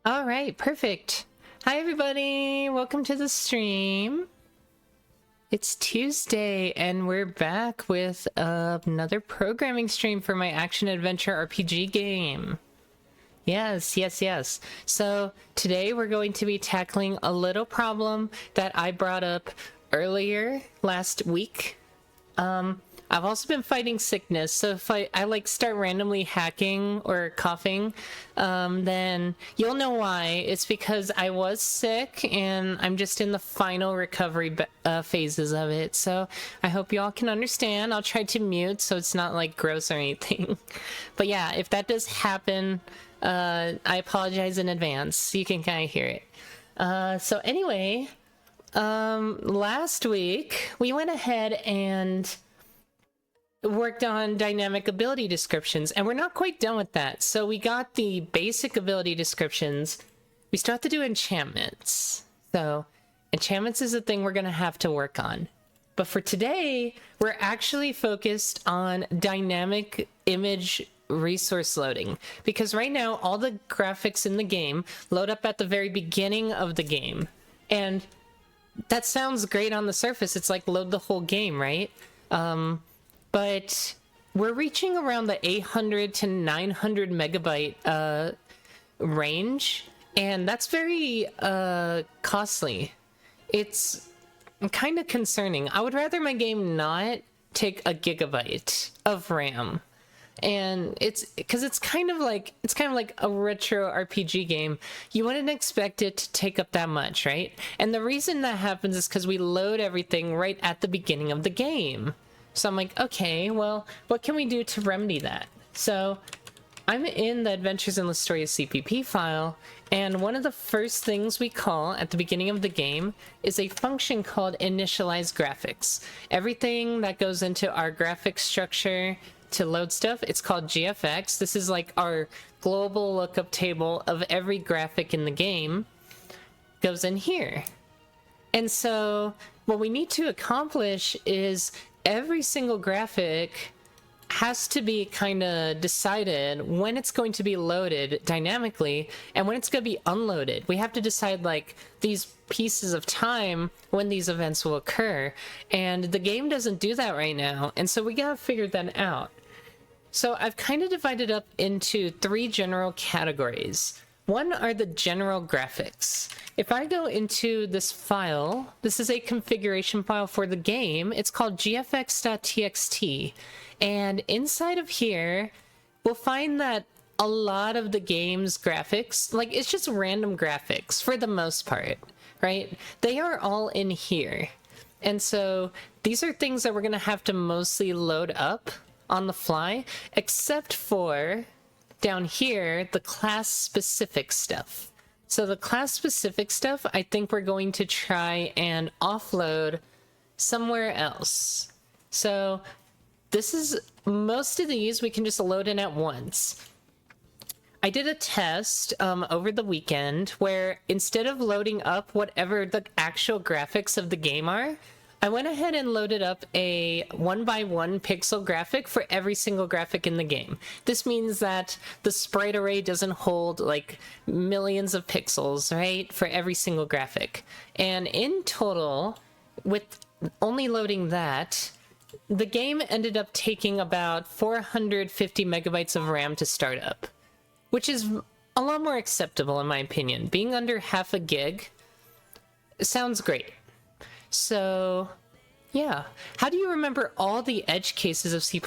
All right, perfect. Hi, everybody. Welcome to the stream. It's Tuesday, and we're back with another programming stream for my action-adventure RPG game. Yes. So today we're going to be tackling a little problem that I brought up earlier last week. I've also been fighting sickness, so if I like start randomly hacking or coughing, then you'll know why. It's because I was sick and I'm just in the final recovery phases of it. So I hope y'all can understand. I'll try to mute so it's not like gross or anything. But yeah, if that does happen, I apologize in advance. You can kind of hear it. So anyway, last week we went ahead and worked on dynamic ability descriptions, and we're not quite done with that. So we got the basic ability descriptions. We still have to do enchantments. So enchantments is a thing we're going to have to work on. But for today, we're actually focused on dynamic image resource loading, because right now all the graphics in the game load up at the very beginning of the game. And that sounds great on the surface. It's like load the whole game, right? But we're reaching around the 800 to 900 megabyte range, and that's very costly. It's kind of concerning. I would rather my game not take a gigabyte of RAM. And it's because it's kind of like a retro RPG game. You wouldn't expect it to take up that much, right? And the reason that happens is because we load everything right at the beginning of the game. So I'm like, okay, well, what can we do to remedy that? So I'm in the Adventures in Listoria CPP file, and one of the first things we call at the beginning of the game is a function called initialize graphics. Everything that goes into our graphics structure to load stuff, it's called GFX. This is like our global lookup table of every graphic in the game goes in here. And so what we need to accomplish is every single graphic has to be kind of decided when it's going to be loaded dynamically and when it's going to be unloaded. We have to decide like these pieces of time when these events will occur, and the game doesn't do that right now, and so we gotta figure that out. So I've kind of divided up into three general categories. One are the general graphics. If I go into this file, this is a configuration file for the game. It's called gfx.txt. And inside of here, we'll find that a lot of the game's graphics, like it's just random graphics for the most part, right? They are all in here. And so these are things that we're going to have to mostly load up on the fly, except for down here, the class-specific stuff. So the class-specific stuff, I think we're going to try and offload somewhere else. So this is, most of these we can just load in at once. I did a test over the weekend where instead of loading up whatever the actual graphics of the game are, I went ahead and loaded up a 1x1 pixel graphic for every single graphic in the game. This means that the sprite array doesn't hold like millions of pixels, right, for every single graphic. And in total, with only loading that, the game ended up taking about 450 megabytes of RAM to start up, which is a lot more acceptable in my opinion. Being under half a gig sounds great. So, yeah. How do you remember all the edge cases of C++?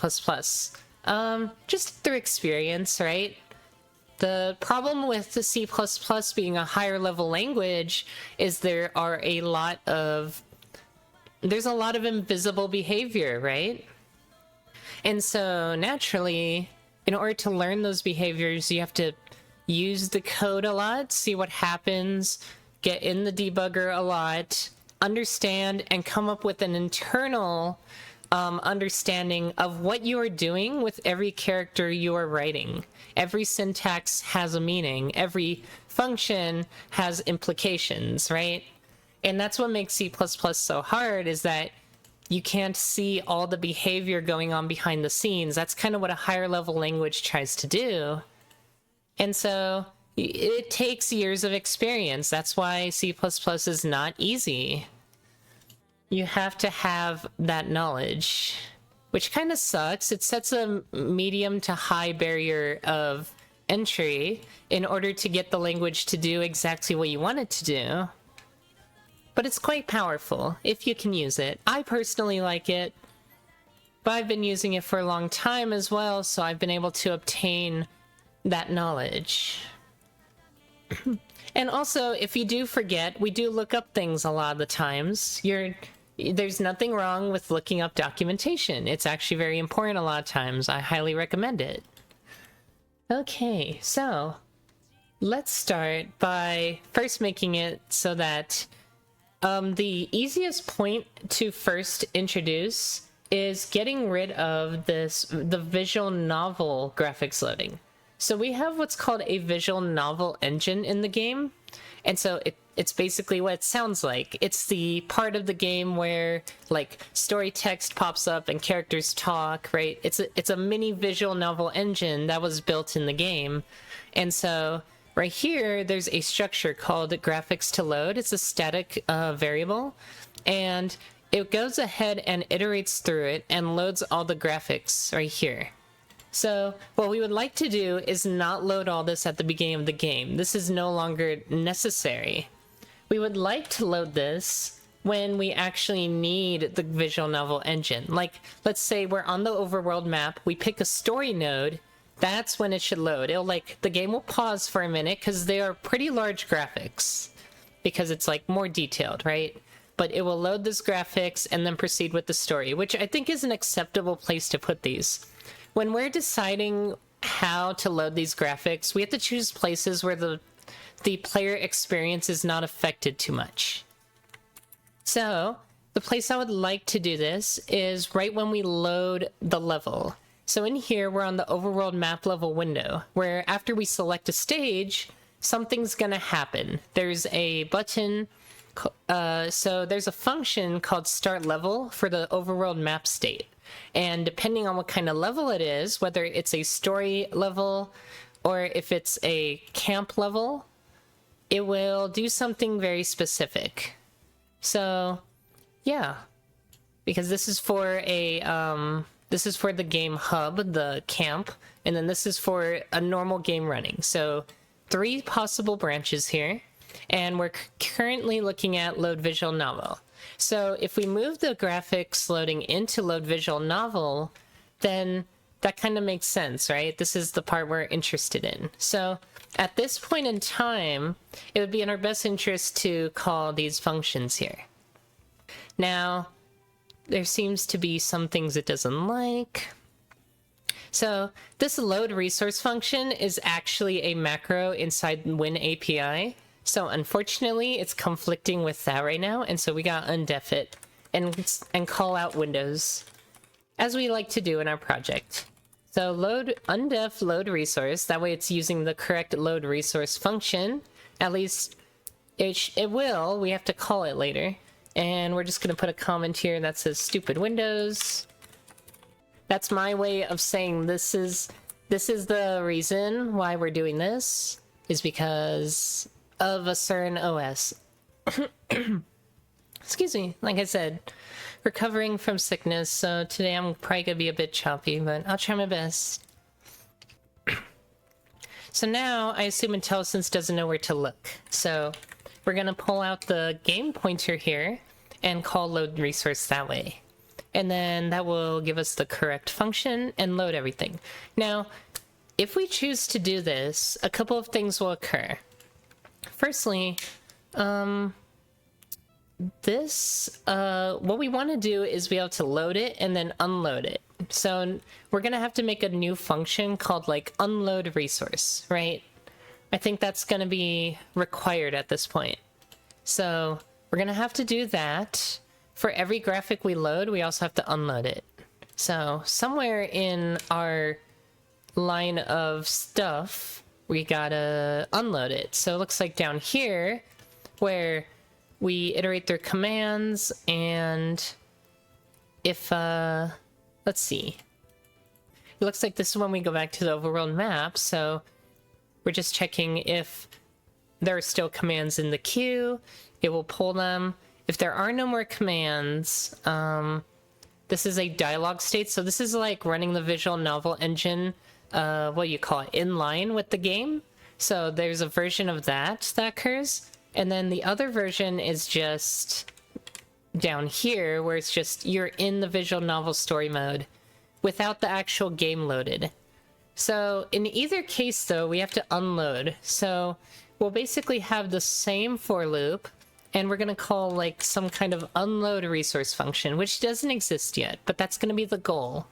Just through experience, right? The problem with the C++ being a higher level language is there's a lot of invisible behavior, right? And so naturally, in order to learn those behaviors, you have to use the code a lot, see what happens, get in the debugger a lot, understand and come up with an internal understanding of what you are doing with every character you are writing. Every syntax has a meaning. Every function has implications, right? And that's what makes C++ so hard, is that you can't see all the behavior going on behind the scenes. That's kind of what a higher level language tries to do. And so It takes years of experience. That's why C++ is not easy. You have to have that knowledge, which kind of sucks. It sets a medium to high barrier of entry in order to get the language to do exactly what you want it to do. But it's quite powerful if you can use it. I personally like it, but I've been using it for a long time as well, so I've been able to obtain that knowledge. And also, if you do forget, we do look up things a lot of the times. There's nothing wrong with looking up documentation. It's actually very important a lot of times. I highly recommend it. Okay, so let's start by first making it so that the easiest point to first introduce is getting rid of the visual novel graphics loading. So we have what's called a visual novel engine in the game, and so it's basically what it sounds like. It's the part of the game where like story text pops up and characters talk, right? It's a mini visual novel engine that was built in the game. And so right here there's a structure called graphics to load. It's a static variable, and it goes ahead and iterates through it and loads all the graphics right here. So what we would like to do is not load all this at the beginning of the game. This is no longer necessary. We would like to load this when we actually need the visual novel engine. Like, let's say we're on the overworld map, we pick a story node, that's when it should load. The game will pause for a minute because they are pretty large graphics, because it's like more detailed, right? But it will load this graphics and then proceed with the story, which I think is an acceptable place to put these. When we're deciding how to load these graphics, we have to choose places where the player experience is not affected too much. So the place I would like to do this is right when we load the level. So in here, we're on the overworld map level window, where after we select a stage, something's gonna happen. There's a button, so there's a function called start level for the overworld map state. And depending on what kind of level it is, whether it's a story level or if it's a camp level, it will do something very specific. So yeah, because this is for the game hub, the camp, and then this is for a normal game running. So 3 possible branches here, and we're currently looking at load visual novel. So if we move the graphics loading into load visual novel, then that kind of makes sense, right? This is the part we're interested in. So at this point in time, it would be in our best interest to call these functions here. Now, there seems to be some things it doesn't like. So this load resource function is actually a macro inside Win API. So unfortunately, it's conflicting with that right now, and so we got undef it and call out windows, as we like to do in our project. So undef load resource, that way it's using the correct load resource function. At least it will, we have to call it later. And we're just gonna put a comment here that says stupid windows. That's my way of saying this is the reason why we're doing this, is because of a certain OS. Excuse me, like I said, recovering from sickness, so today I'm probably gonna be a bit choppy, but I'll try my best. So now I assume IntelliSense doesn't know where to look. So we're gonna pull out the game pointer here and call load resource that way. And then that will give us the correct function and load everything. Now, if we choose to do this, a couple of things will occur. Firstly, what we want to do is be able to load it and then unload it. So we're gonna have to make a new function called like unload resource, right? I think that's gonna be required at this point. So we're gonna have to do that. For every graphic we load, we also have to unload it. So somewhere in our line of stuff, we gotta unload it. So it looks like down here, where we iterate through commands, and if, let's see. It looks like this is when we go back to the overworld map, so We're just checking if there are still commands in the queue. It will pull them. If there are no more commands, this is a dialog state. So this is like running the visual novel engine, what you call it, in line with the game. So there's a version of that occurs. And then the other version is just down here, where it's just you're in the visual novel story mode without the actual game loaded. So in either case, though, we have to unload. So we'll basically have the same for loop, and we're going to call like some kind of unload resource function, which doesn't exist yet, but that's going to be the goal.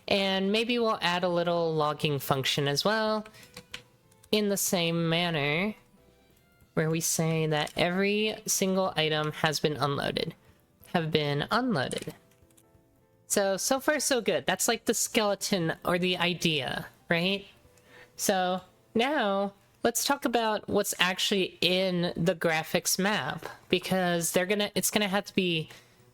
And maybe we'll add a little logging function as well in the same manner, where we say that every single item has been unloaded. So far so good. That's like the skeleton or the idea, right? So now let's talk about what's actually in the graphics map, because it's gonna have to be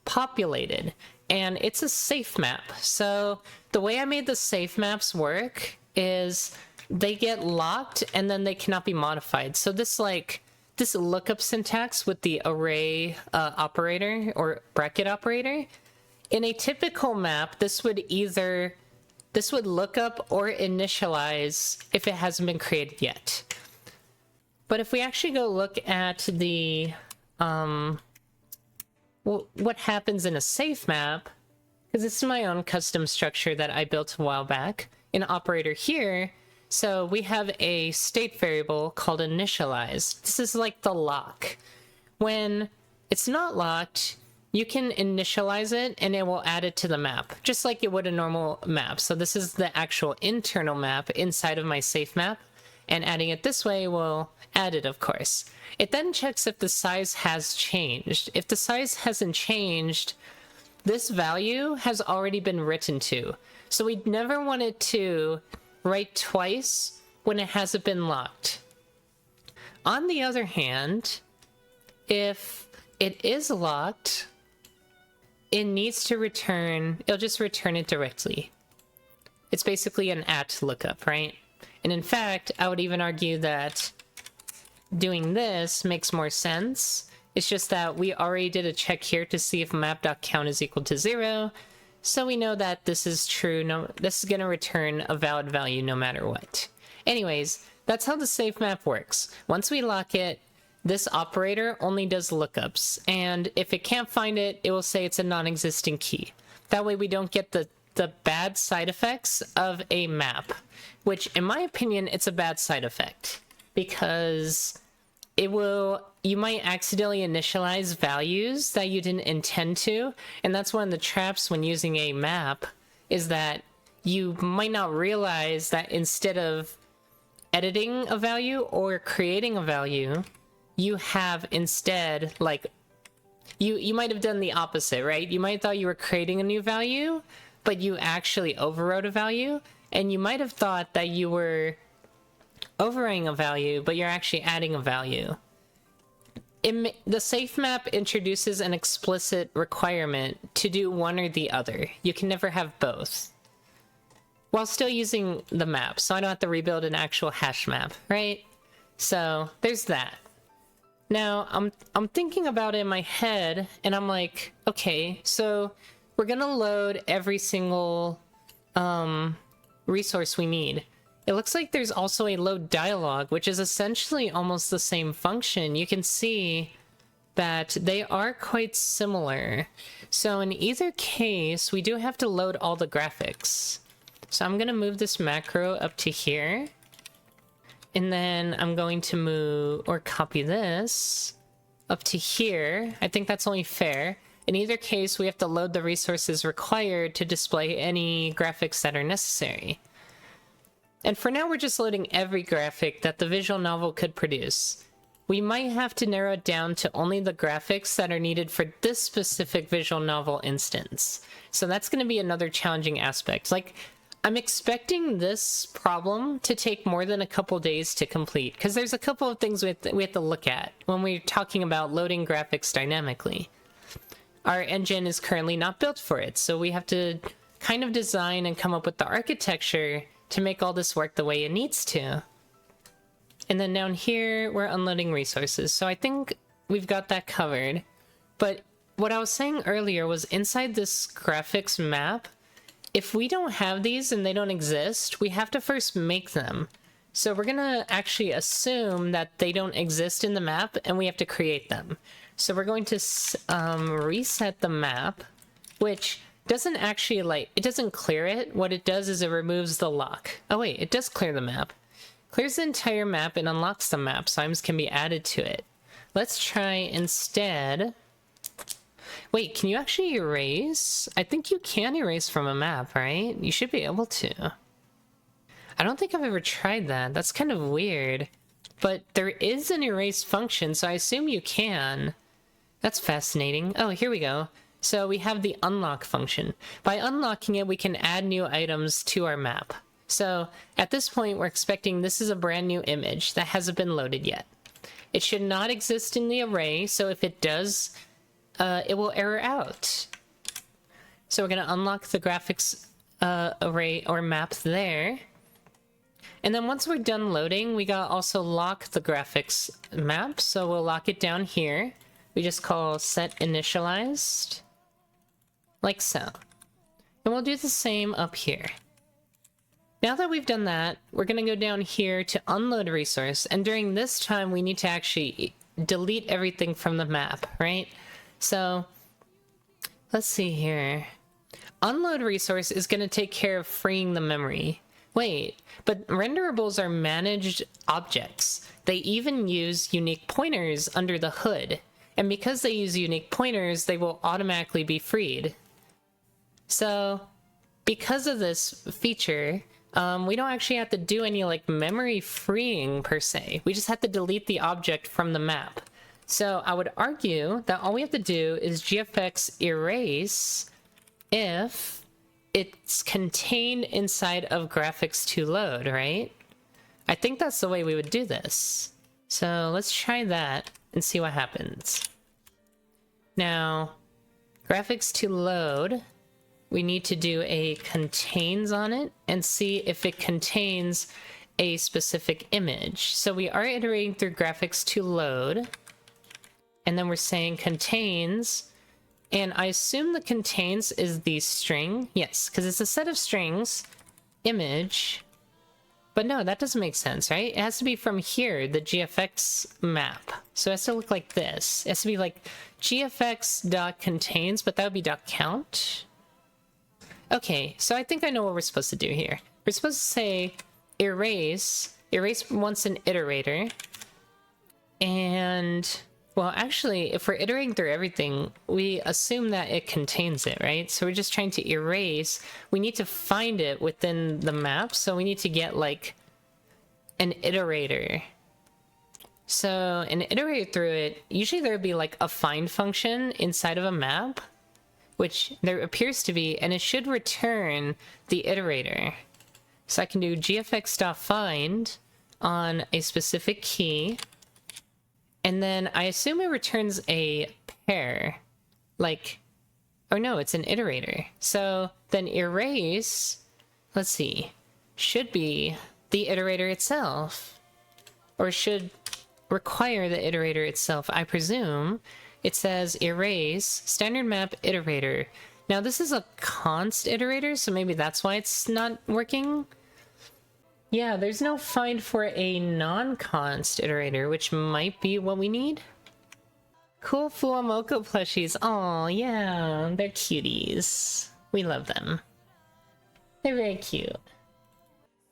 populated, and it's a safe map. So the way I made the safe maps work is they get locked and then they cannot be modified. So this lookup syntax with the array operator or bracket operator, in a typical map, this would look up or initialize if it hasn't been created yet. But if we actually go look at the what happens in a safe map, because this is my own custom structure that I built a while back, an operator here. So we have a state variable called initialize. This is like the lock. When it's not locked, you can initialize it and it will add it to the map, just like it would a normal map. So this is the actual internal map inside of my safe map, and adding it this way will add it, of course. It then checks if the size has changed. If the size hasn't changed, this value has already been written to. So we'd never want it to write twice when it hasn't been locked. On the other hand, if it is locked, it needs to it'll just return it directly. It's basically an at lookup, right? And in fact, I would even argue that doing this makes more sense. It's just that we already did a check here to see if map.count is equal to 0. So we know that this is true. No, this is going to return a valid value no matter what. Anyways, that's how the safe map works. Once we lock it, this operator only does lookups. And if it can't find it, it will say it's a non-existent key. That way we don't get the bad side effects of a map, which in my opinion, it's a bad side effect, because you might accidentally initialize values that you didn't intend to. And that's one of the traps when using a map, is that you might not realize that instead of editing a value or creating a value, you have instead, like, you might have done the opposite, right? You might have thought you were creating a new value, but you actually overrode a value, and you might have thought that you were overwriting a value, but you're actually adding a value. The safe map introduces an explicit requirement to do one or the other. You can never have both, while still using the map, so I don't have to rebuild an actual hash map, right? So there's that. Now, I'm thinking about it in my head, and I'm like, okay, so we're gonna load every single resource we need. It looks like there's also a load dialog, which is essentially almost the same function. You can see that they are quite similar. So in either case, we do have to load all the graphics. So I'm gonna move this macro up to here. And then I'm going to move or copy this up to here. I think that's only fair. In either case, we have to load the resources required to display any graphics that are necessary. And for now, we're just loading every graphic that the visual novel could produce. We might have to narrow it down to only the graphics that are needed for this specific visual novel instance. So that's going to be another challenging aspect. Like, I'm expecting this problem to take more than a couple days to complete, because there's a couple of things we have to look at when we're talking about loading graphics dynamically. Our engine is currently not built for it, so we have to kind of design and come up with the architecture to make all this work the way it needs to. And then down here, we're unloading resources. So I think we've got that covered. But what I was saying earlier was inside this graphics map, if we don't have these and they don't exist, we have to first make them. So we're gonna actually assume that they don't exist in the map and we have to create them. So we're going to reset the map, which doesn't actually, like, it doesn't clear it. What it does is it removes the lock. Oh wait, it does clear the map. Clears the entire map and unlocks the map, so items can be added to it. Let's try instead... Wait, can you actually erase? I think you can erase from a map, right? You should be able to. I don't think I've ever tried that. That's kind of weird. But there is an erase function, so I assume you can. That's fascinating. Oh, here we go. So we have the unlock function. By unlocking it, we can add new items to our map. So at this point, we're expecting this is a brand new image that hasn't been loaded yet. It should not exist in the array, so if it does, it will error out. So we're going to unlock the graphics array or map there. And then once we're done loading, we gotta also lock the graphics map. So we'll lock it down here. We just call set initialized, like so. And we'll do the same up here. Now that we've done that, we're gonna go down here to unload a resource. And during this time, we need to actually delete everything from the map, right? So let's see here. Unload resource is gonna take care of freeing the memory. Wait, but renderables are managed objects. They even use unique pointers under the hood. And because they use unique pointers, they will automatically be freed. So, because of this feature, we don't actually have to do any like memory freeing per se. We just have to delete the object from the map. So I would argue that all we have to do is gfx erase if it's contained inside of graphics to load, right? I think that's the way we would do this. So let's try that and see what happens. Now, graphics to load, we need to do a contains on it and see if it contains a specific image. So we are iterating through graphics to load, and then we're saying contains. And I assume the contains is the string. Yes, because it's a set of strings, image. But no, that doesn't make sense, right? It has to be from here, the GFX map. So it has to look like this. It has to be like gfx.contains, but that would be .count. Okay, so I think I know what we're supposed to do here. We're supposed to say erase once an iterator. And... well, actually, if we're iterating through everything, we assume that it contains it, right? So we're just trying to erase. We need to find it within the map, so we need to get, like, an iterator. So, an iterator through it, usually there would be, like, a find function inside of a map, which there appears to be, and it should return the iterator. So I can do gfx.find on a specific key, and then I assume it returns a pair, like, oh no, it's an iterator. So then erase, let's see, should be the iterator itself, or should require the iterator itself, I presume. It says erase standard map iterator. Now this is a const iterator, so maybe that's why it's not working. Yeah, there's no find for a non-const iterator, which might be what we need. Cool Fuamoko plushies. Aw, yeah, they're cuties. We love them. They're very cute.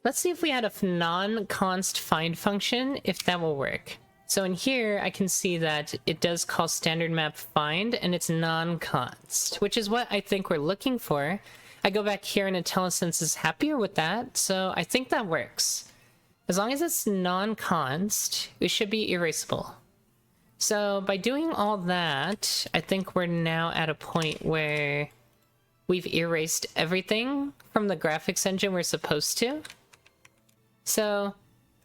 Let's see if we had a non-const find function, if that will work. So in here, I can see that it does call standard map find, and it's non-const, which is what I think we're looking for. I go back here and IntelliSense is happier with that, so I think that works. As long as it's non-const, it should be erasable. So by doing all that, I think we're now at a point where we've erased everything from the graphics engine we're supposed to. So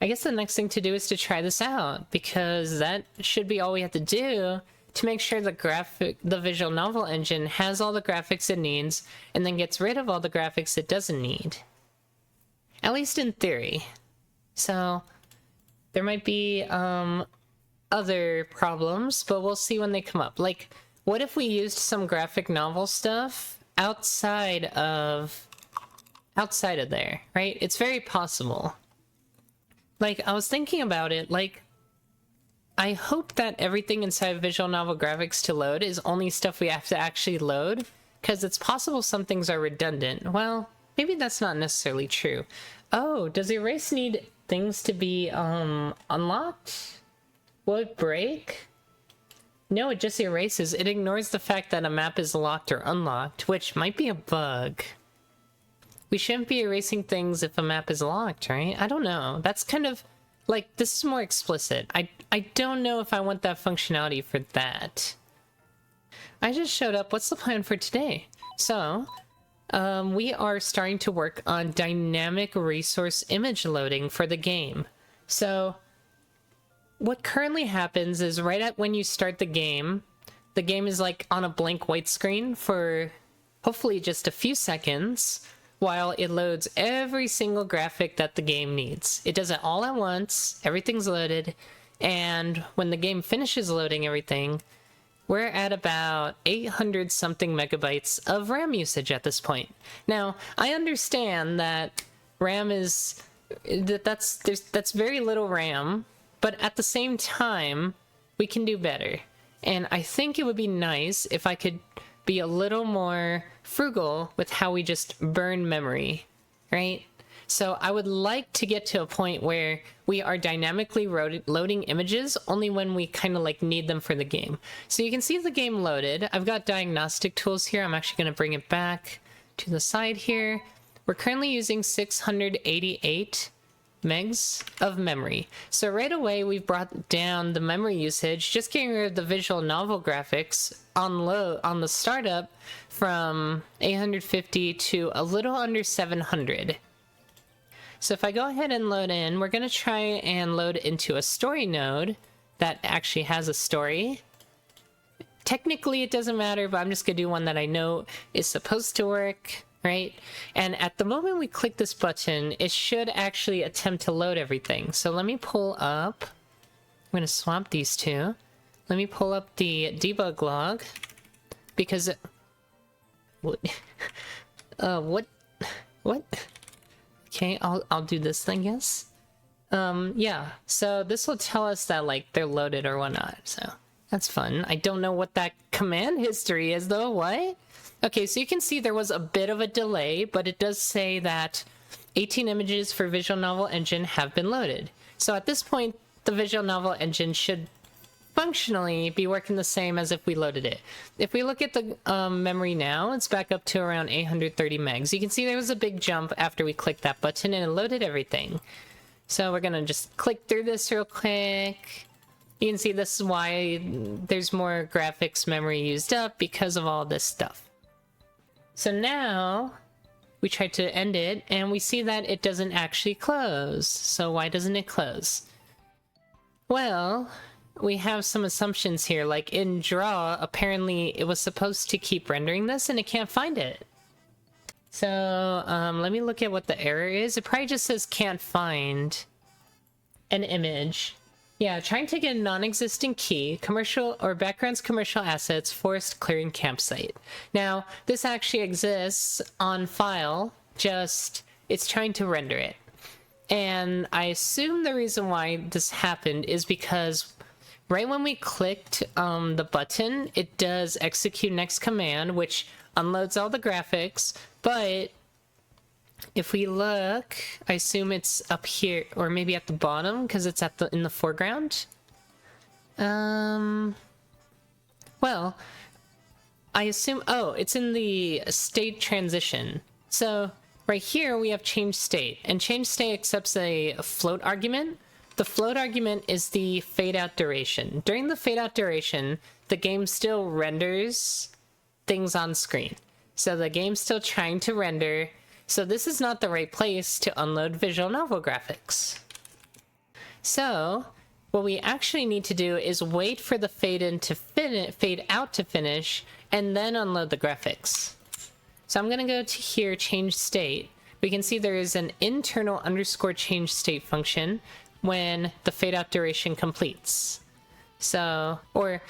I guess the next thing to do is to try this out, because that should be all we have to do to make sure the visual novel engine has all the graphics it needs, and then gets rid of all the graphics it doesn't need. At least in theory. So There might be other problems, but we'll see when they come up. Like, what if we used some graphic novel stuff outside of there, right? It's very possible. Like, I was thinking about it, like, I hope that everything inside visual novel graphics to load is only stuff we have to actually load, because it's possible some things are redundant. Well, maybe that's not necessarily true. Oh, does erase need things to be unlocked? Will it break? No, it just erases. It ignores the fact that a map is locked or unlocked, which might be a bug. We shouldn't be erasing things if a map is locked, right? I don't know. That's kind of... like, this is more explicit. I don't know if I want that functionality for that. I just showed up. What's the plan for today? So, we are starting to work on dynamic resource image loading for the game. So, what currently happens is right at when you start the game is like on a blank white screen for hopefully just a few seconds while it loads every single graphic that the game needs. It does it all at once, everything's loaded, and when the game finishes loading everything, we're at about 800 something megabytes of RAM usage at this point. Now, I understand that RAM is... that's very little RAM, but at the same time, we can do better. And I think it would be nice if I could be a little more frugal with how we just burn memory, right? So I would like to get to a point where we are dynamically loading images only when we kind of like need them for the game. So you can see the game loaded. I've got diagnostic tools here. I'm actually going to bring it back to the side here. We're currently using 688 megs of memory. So right away we've brought down the memory usage, just getting rid of the visual novel graphics on the startup from 850 to a little under 700. So if I go ahead and load in, we're going to try and load into a story node that actually has a story. Technically it doesn't matter, but I'm just going to do one that I know is supposed to work. Right? And at the moment we click this button, it should actually attempt to load everything. So let me pull up, I'm going to swap these two. Let me pull up the debug log, because what? What? Okay, I'll do this thing, yes. Yeah, so this will tell us that, like, they're loaded or whatnot, so that's fun. I don't know what that command history is, though. What? Okay, so you can see there was a bit of a delay, but it does say that 18 images for Visual Novel Engine have been loaded. So at this point, the Visual Novel Engine should functionally be working the same as if we loaded it. If we look at the memory now, it's back up to around 830 megs. You can see there was a big jump after we clicked that button and it loaded everything. So we're gonna just click through this real quick. You can see this is why there's more graphics memory used up, because of all this stuff. So now we try to end it and we see that it doesn't actually close. So why doesn't it close? Well, we have some assumptions here. Like in draw, apparently it was supposed to keep rendering this and it can't find it. So let me look at what the error is. It probably just says can't find an image. Yeah, trying to get a non-existent key, commercial or backgrounds, commercial assets, forest clearing campsite. Now, this actually exists on file, just it's trying to render it. And I assume the reason why this happened is because right when we clicked the button, it does execute next command, which unloads all the graphics, but if we look, I assume it's up here, or maybe at the bottom, because it's in the foreground. Well, I assume, oh, it's in the state transition. So right here we have change state, and change state accepts a float argument. The float argument is the fade out duration. During the fade out duration, the game still renders things on screen. So the game's still trying to render. So this is not the right place to unload visual novel graphics. So what we actually need to do is wait for the fade out to finish, and then unload the graphics. So I'm gonna go to here, change state. We can see there is an internal underscore change state function. when the fade out duration completes. So, or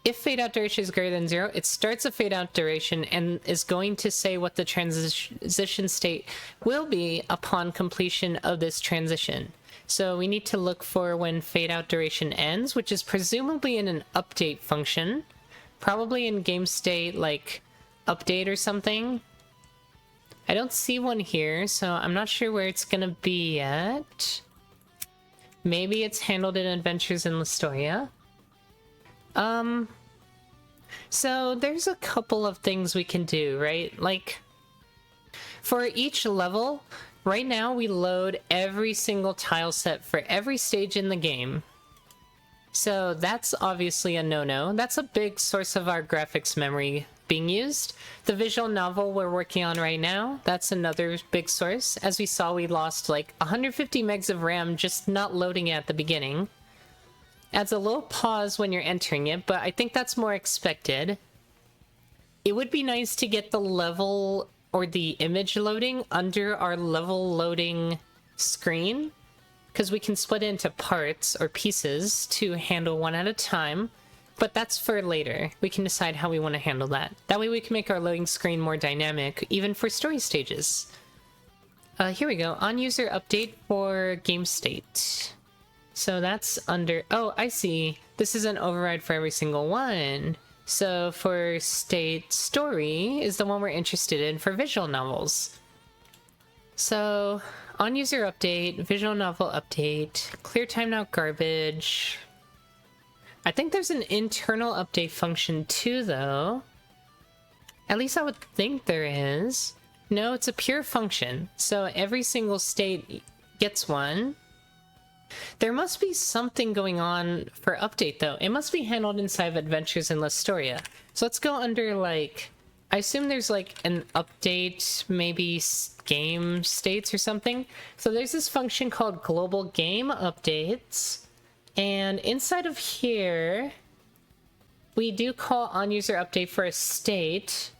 if fade out duration is greater than 0, it starts a fade out duration and is going to say what the transition state will be upon completion of this transition. So we need to look for when fade out duration ends, which is presumably in an update function, probably in game state like update or something. I don't see one here, so I'm not sure where it's gonna be yet. Maybe it's handled in Adventures in Listoria. So there's a couple of things we can do, right? Like, for each level, right now we load every single tile set for every stage in the game. So that's obviously a no-no. That's a big source of our graphics memory being used. The visual novel we're working on right now, that's another big source. As we saw, we lost like 150 megs of RAM just not loading it at the beginning. Adds a little pause when you're entering it, but I think that's more expected. It would be nice to get the level or the image loading under our level loading screen, because we can split it into parts or pieces to handle one at a time, but that's for later. We can decide how we want to handle that. That way we can make our loading screen more dynamic, even for story stages. Here we go, on user update for game state. So that's under... Oh, I see. This is an override for every single one. So for state story is the one we're interested in for visual novels. So on user update, visual novel update, clear timeout garbage. I think there's an internal update function too, though. At least I would think there is. No, it's a pure function. So every single state gets one. There must be something going on for update, though. It must be handled inside of Adventures in Listoria. So let's go under, like... I assume there's, like, an update, maybe game states or something. So there's this function called Global Game Updates. And inside of here, we do call onUserUpdate for a state.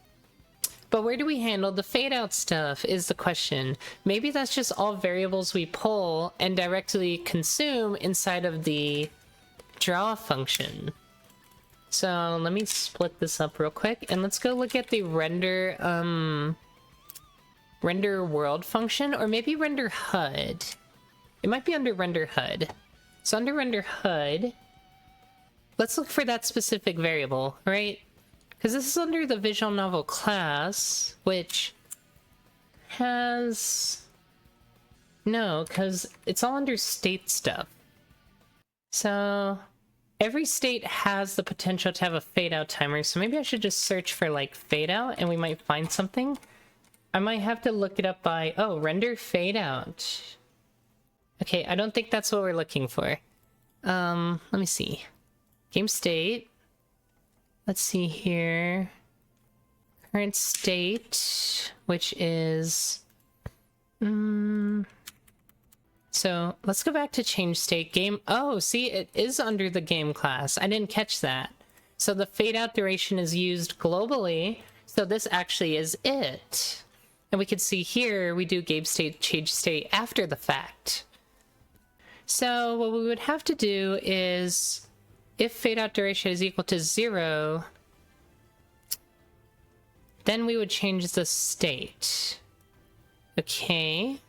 But where do we handle the fade-out stuff is the question. Maybe that's just all variables we pull and directly consume inside of the draw function. So let me split this up real quick, and let's go look at the render world function, or maybe render HUD. It might be under render HUD. So under render HUD, let's look for that specific variable, right? Because this is under the visual novel class, which has... No, because it's all under state stuff. So every state has the potential to have a fade out timer, so maybe I should just search for like fade out and we might find something. I might have to look it up by, oh, render fade out. Okay, I don't think that's what we're looking for. Let me see. Game state. Let's see here. Current state, which is... So let's go back to change state game. Oh, see, it is under the game class. I didn't catch that. So the fade out duration is used globally. So this actually is it. And we can see here, we do game state, change state after the fact. So what we would have to do is, if fade out duration is equal to 0, then we would change the state. Okay.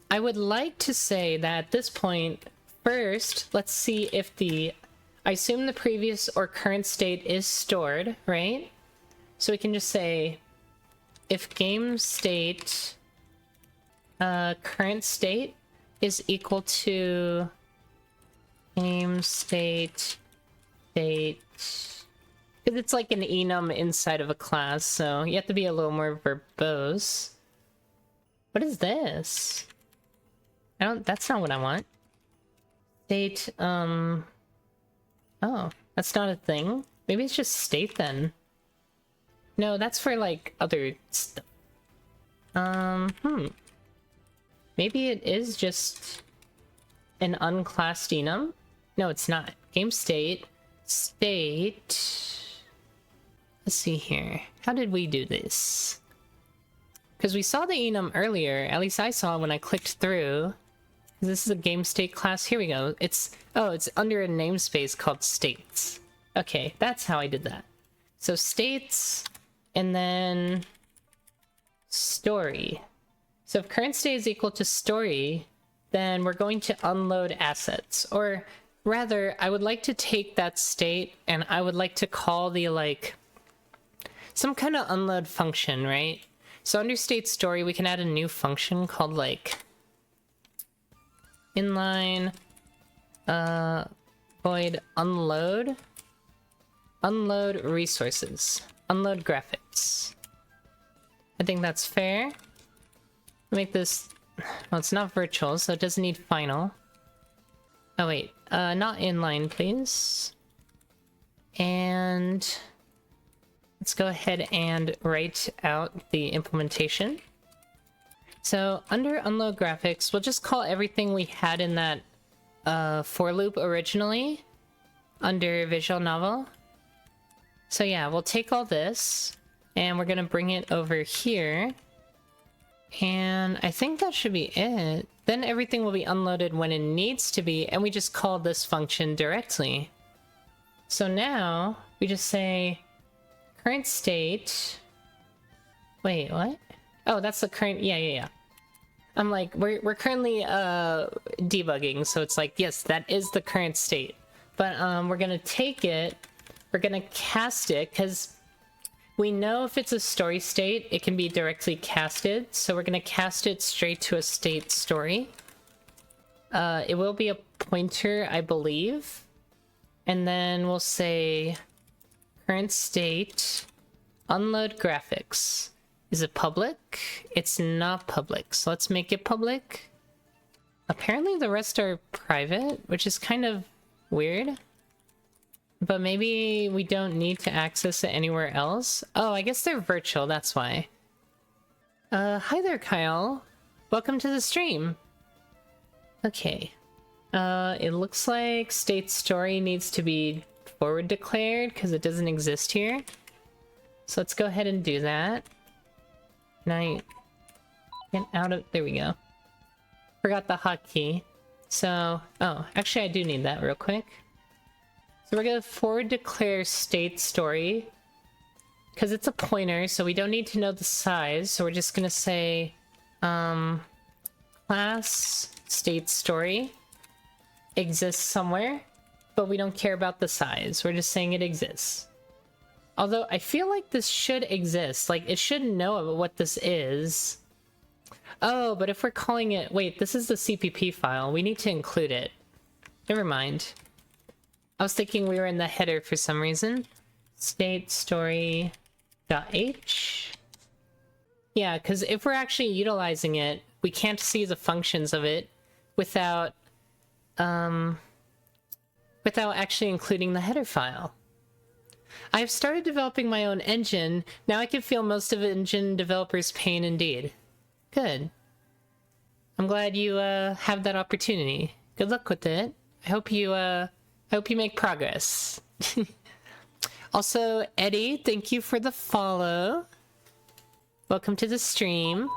I would like to say that at this point, first, let's see if the... I assume the previous or current state is stored, right? So we can just say, if game state, current state is equal to game state, state... Because it's like an enum inside of a class, so you have to be a little more verbose. What is this? That's not what I want. State, oh, that's not a thing? Maybe it's just state then. No, that's for, like, other stuff. Maybe it is just an unclassed enum? No, it's not. Game state, state... Let's see here. How did we do this? Because we saw the enum earlier, at least I saw when I clicked through. This is a game state class. Here we go. It's under a namespace called states. Okay, that's how I did that. So states, and then story. So if current state is equal to story, then we're going to unload assets. Or rather, I would like to take that state and I would like to call the, like, some kind of unload function, right? So under state story, we can add a new function called, like, inline void unload resources, unload graphics. I think that's fair. Make this, well, it's not virtual, so it doesn't need final. Oh wait, not inline, please. And let's go ahead and write out the implementation. So under unload graphics, we'll just call everything we had in that for loop originally under visual novel. So yeah, we'll take all this and we're gonna bring it over here. And I think that should be it. Then everything will be unloaded when it needs to be, and we just call this function directly. So now we just say current state. Wait, what? Oh, that's the current, yeah. I'm like, we're currently debugging, so it's like, yes, that is the current state. But we're gonna take it, we're gonna cast it, because we know if it's a story state, it can be directly casted, so we're gonna cast it straight to a state story. It will be a pointer, I believe. And then we'll say current state, unload graphics. Is it public? It's not public, so let's make it public. Apparently the rest are private, which is kind of weird. But maybe we don't need to access it anywhere else. Oh, I guess they're virtual, that's why. Hi there, Kyle. Welcome to the stream. Okay. It looks like state story needs to be forward declared because it doesn't exist here. So let's go ahead and do that. Now, get out of... There we go. Forgot the hotkey. So... Oh, actually I do need that real quick. So we're gonna forward declare state story because it's a pointer, so we don't need to know the size. So we're just gonna say class state story exists somewhere, but we don't care about the size. We're just saying it exists. Although I feel like this should exist, like it should know what this is. Oh, but if we're calling it, wait, this is the CPP file. We need to include it. Never mind. I was thinking we were in the header for some reason. State story.h. Yeah, because if we're actually utilizing it, we can't see the functions of it without actually including the header file. I've started developing my own engine. Now I can feel most of engine developers' pain indeed. Good. I'm glad you have that opportunity. Good luck with it. I hope you make progress. Also, Eddie, thank you for the follow. Welcome to the stream.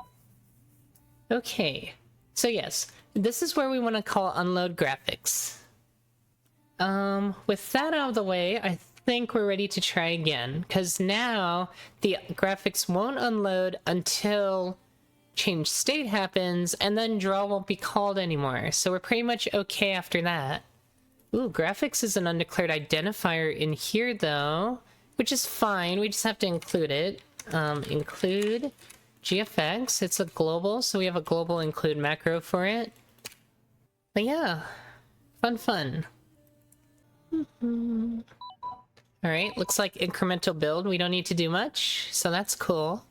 Okay, so yes, this is where we want to call unload graphics. With that out of the way, I think we're ready to try again, because now the graphics won't unload until change state happens, and then draw won't be called anymore. So we're pretty much okay after that. Ooh, graphics is an undeclared identifier in here though, which is fine. We just have to include it. Include GFX. It's a global, so we have a global include macro for it. But yeah, fun. Alright, looks like incremental build. We don't need to do much, so that's cool.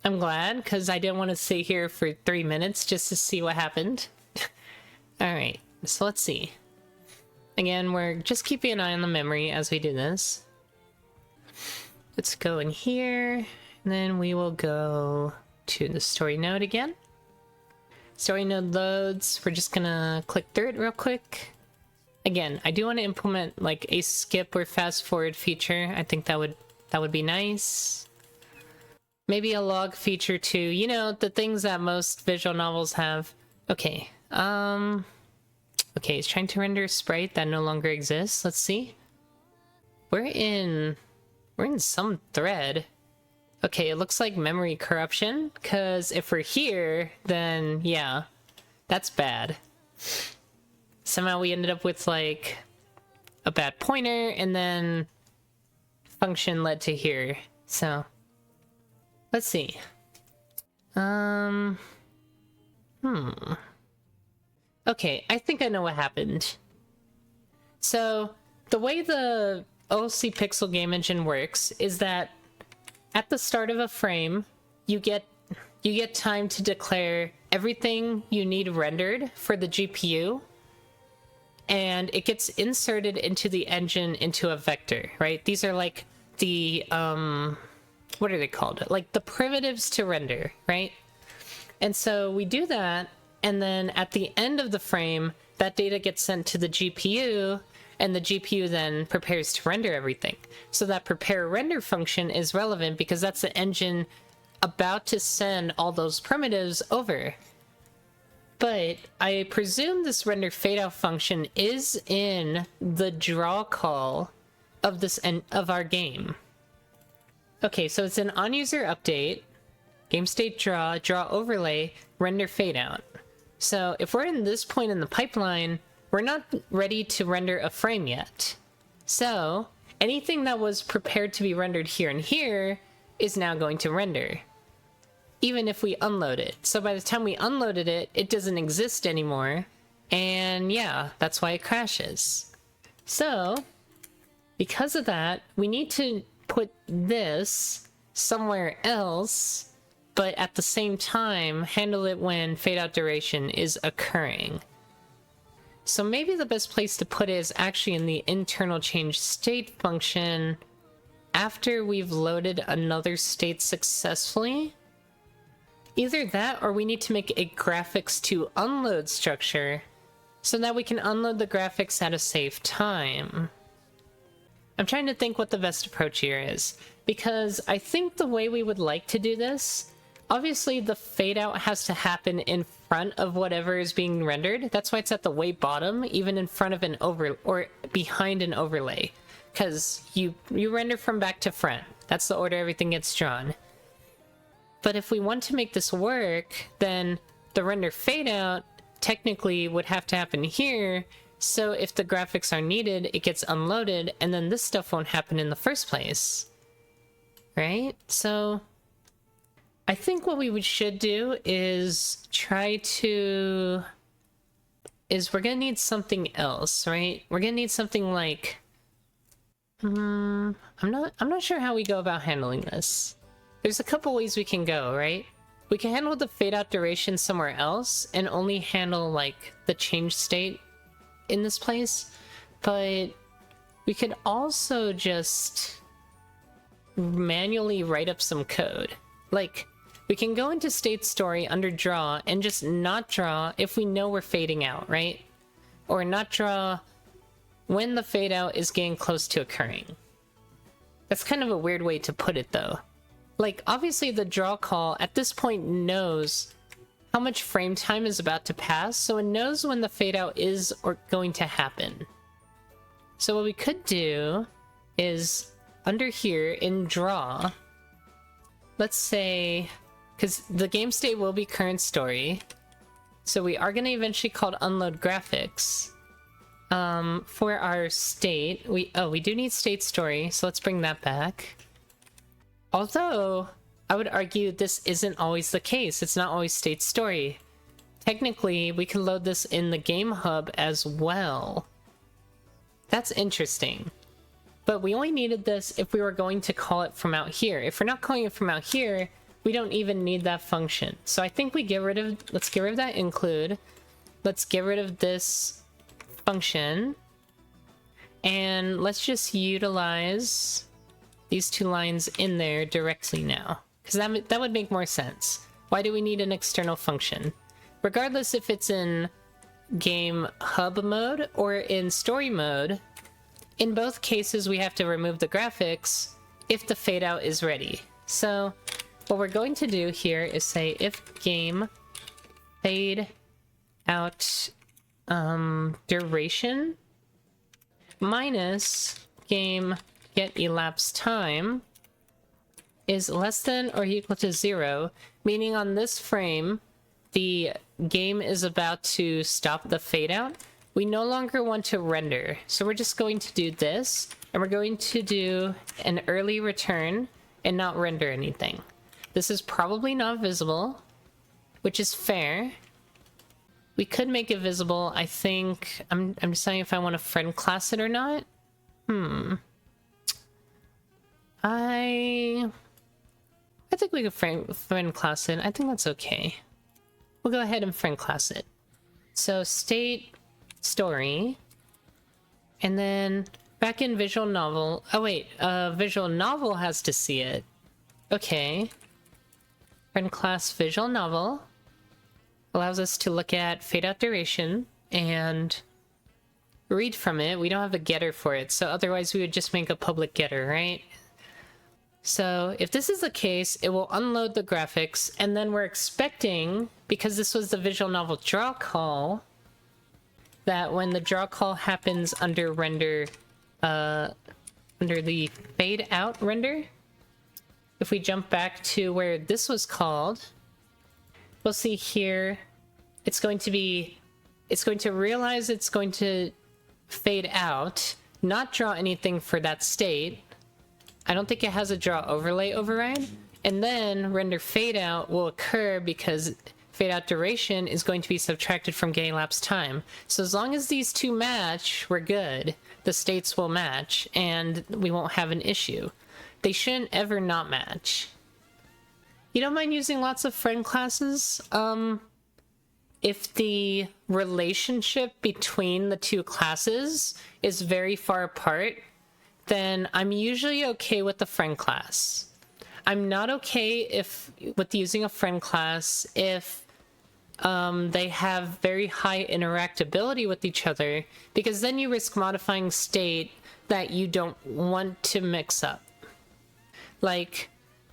I'm glad, because I didn't want to sit here for 3 minutes just to see what happened. Alright, so let's see. Again, we're just keeping an eye on the memory as we do this. Let's go in here, and then we will go to the story node again. Story node loads. We're just gonna click through it real quick. Again, I do want to implement like a skip or fast forward feature. I think that would be nice. Maybe a log feature too. You know, the things that most visual novels have. Okay, Okay, it's trying to render a sprite that no longer exists. Let's see. We're in some thread. Okay, it looks like memory corruption, because if we're here, then yeah, that's bad. Somehow we ended up with like a bad pointer, and then function led to here. So let's see. Okay, I think I know what happened. So the way the OC Pixel game engine works is that at the start of a frame, you get time to declare everything you need rendered for the GPU, and it gets inserted into the engine into a vector, right? These are like the what are they called? Like the primitives to render, right? And so we do that, and then at the end of the frame, that data gets sent to the GPU, and the GPU then prepares to render everything. So that prepare render function is relevant because that's the engine about to send all those primitives over. But I presume this render fadeout function is in the draw call of of our game. Okay, so it's an on-user update, game state draw, draw overlay, render fadeout. So if we're in this point in the pipeline, we're not ready to render a frame yet. So anything that was prepared to be rendered here and here is now going to render, even if we unload it. So by the time we unloaded it, it doesn't exist anymore. And yeah, that's why it crashes. So because of that, we need to put this somewhere else, but at the same time, handle it when fade out duration is occurring. So maybe the best place to put it is actually in the internal change state function after we've loaded another state successfully. Either that, or we need to make a graphics to unload structure so that we can unload the graphics at a safe time. I'm trying to think what the best approach here is, because I think the way we would like to do this, obviously the fade out has to happen in front of whatever is being rendered. That's why it's at the way bottom, even in front of an or behind an overlay, because you render from back to front. That's the order everything gets drawn. But if we want to make this work, then the render fade out technically would have to happen here. So if the graphics are needed, it gets unloaded, and then this stuff won't happen in the first place. Right? So I think what we should do is we're gonna need something else, right? We're gonna need something like I'm not sure how we go about handling this. There's a couple ways we can go, right? We can handle the fade out duration somewhere else and only handle like the change state in this place, but we could also just manually write up some code. Like, we can go into state story under draw and just not draw if we know we're fading out, right? Or not draw when the fade out is getting close to occurring. That's kind of a weird way to put it though. Like, obviously the draw call at this point knows how much frame time is about to pass, so it knows when the fade out is going to happen. So what we could do is under here in draw, let's say, because the game state will be current story, so we are going to eventually call unload graphics. For our state, we do need state story, so let's bring that back. Although I would argue this isn't always the case. It's not always state story. Technically, we can load this in the game hub as well. That's interesting. But we only needed this if we were going to call it from out here. If we're not calling it from out here, we don't even need that function. So I think we let's get rid of that include. Let's get rid of this function. And let's just utilize these two lines in there directly now. Because that would make more sense. Why do we need an external function? Regardless if it's in game hub mode or in story mode, in both cases we have to remove the graphics if the fade out is ready. So what we're going to do here is say if game fade out duration minus game get elapsed time is less than or equal to 0, meaning on this frame, the game is about to stop the fade out. We no longer want to render, so we're just going to do this, and we're going to do an early return and not render anything. This is probably not visible, which is fair. We could make it visible. I think I'm deciding if I want to friend class it or not. I think we could friend class it. I think that's okay. We'll go ahead and friend class it. So state story, and then back in visual novel. Oh wait, visual novel has to see it. Okay. Friend class visual novel allows us to look at fade out duration and read from it. We don't have a getter for it, so otherwise we would just make a public getter, right? So if this is the case, it will unload the graphics, and then we're expecting, because this was the visual novel draw call, that when the draw call happens under render, under the fade out render, if we jump back to where this was called, we'll see here, it's going to realize it's going to fade out, not draw anything for that state. I don't think it has a draw overlay override. And then render fade out will occur because fade out duration is going to be subtracted from get elapsed time. So as long as these two match, we're good. The states will match and we won't have an issue. They shouldn't ever not match. You don't mind using lots of friend classes? If the relationship between the two classes is very far apart, then I'm usually okay with the friend class. I'm not okay with using a friend class if they have very high interactability with each other, because then you risk modifying state that you don't want to mix up. Like,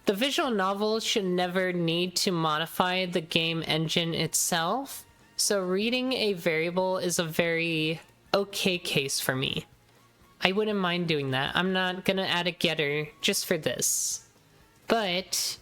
the visual novel should never need to modify the game engine itself, so reading a variable is a very okay case for me. I wouldn't mind doing that. I'm not gonna add a getter just for this. But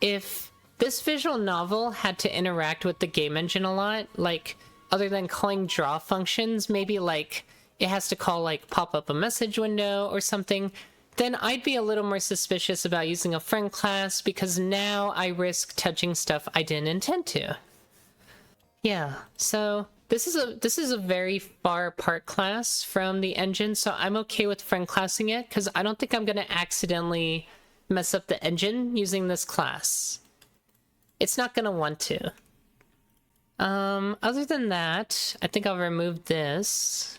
if this visual novel had to interact with the game engine a lot, like, other than calling draw functions, maybe like it has to call like pop up a message window or something, then I'd be a little more suspicious about using a friend class, because now I risk touching stuff I didn't intend to. Yeah, so this is a very far apart class from the engine, so I'm okay with friend classing it, because I don't think I'm gonna accidentally mess up the engine using this class. It's not gonna want to. Other than that, I think I'll remove this,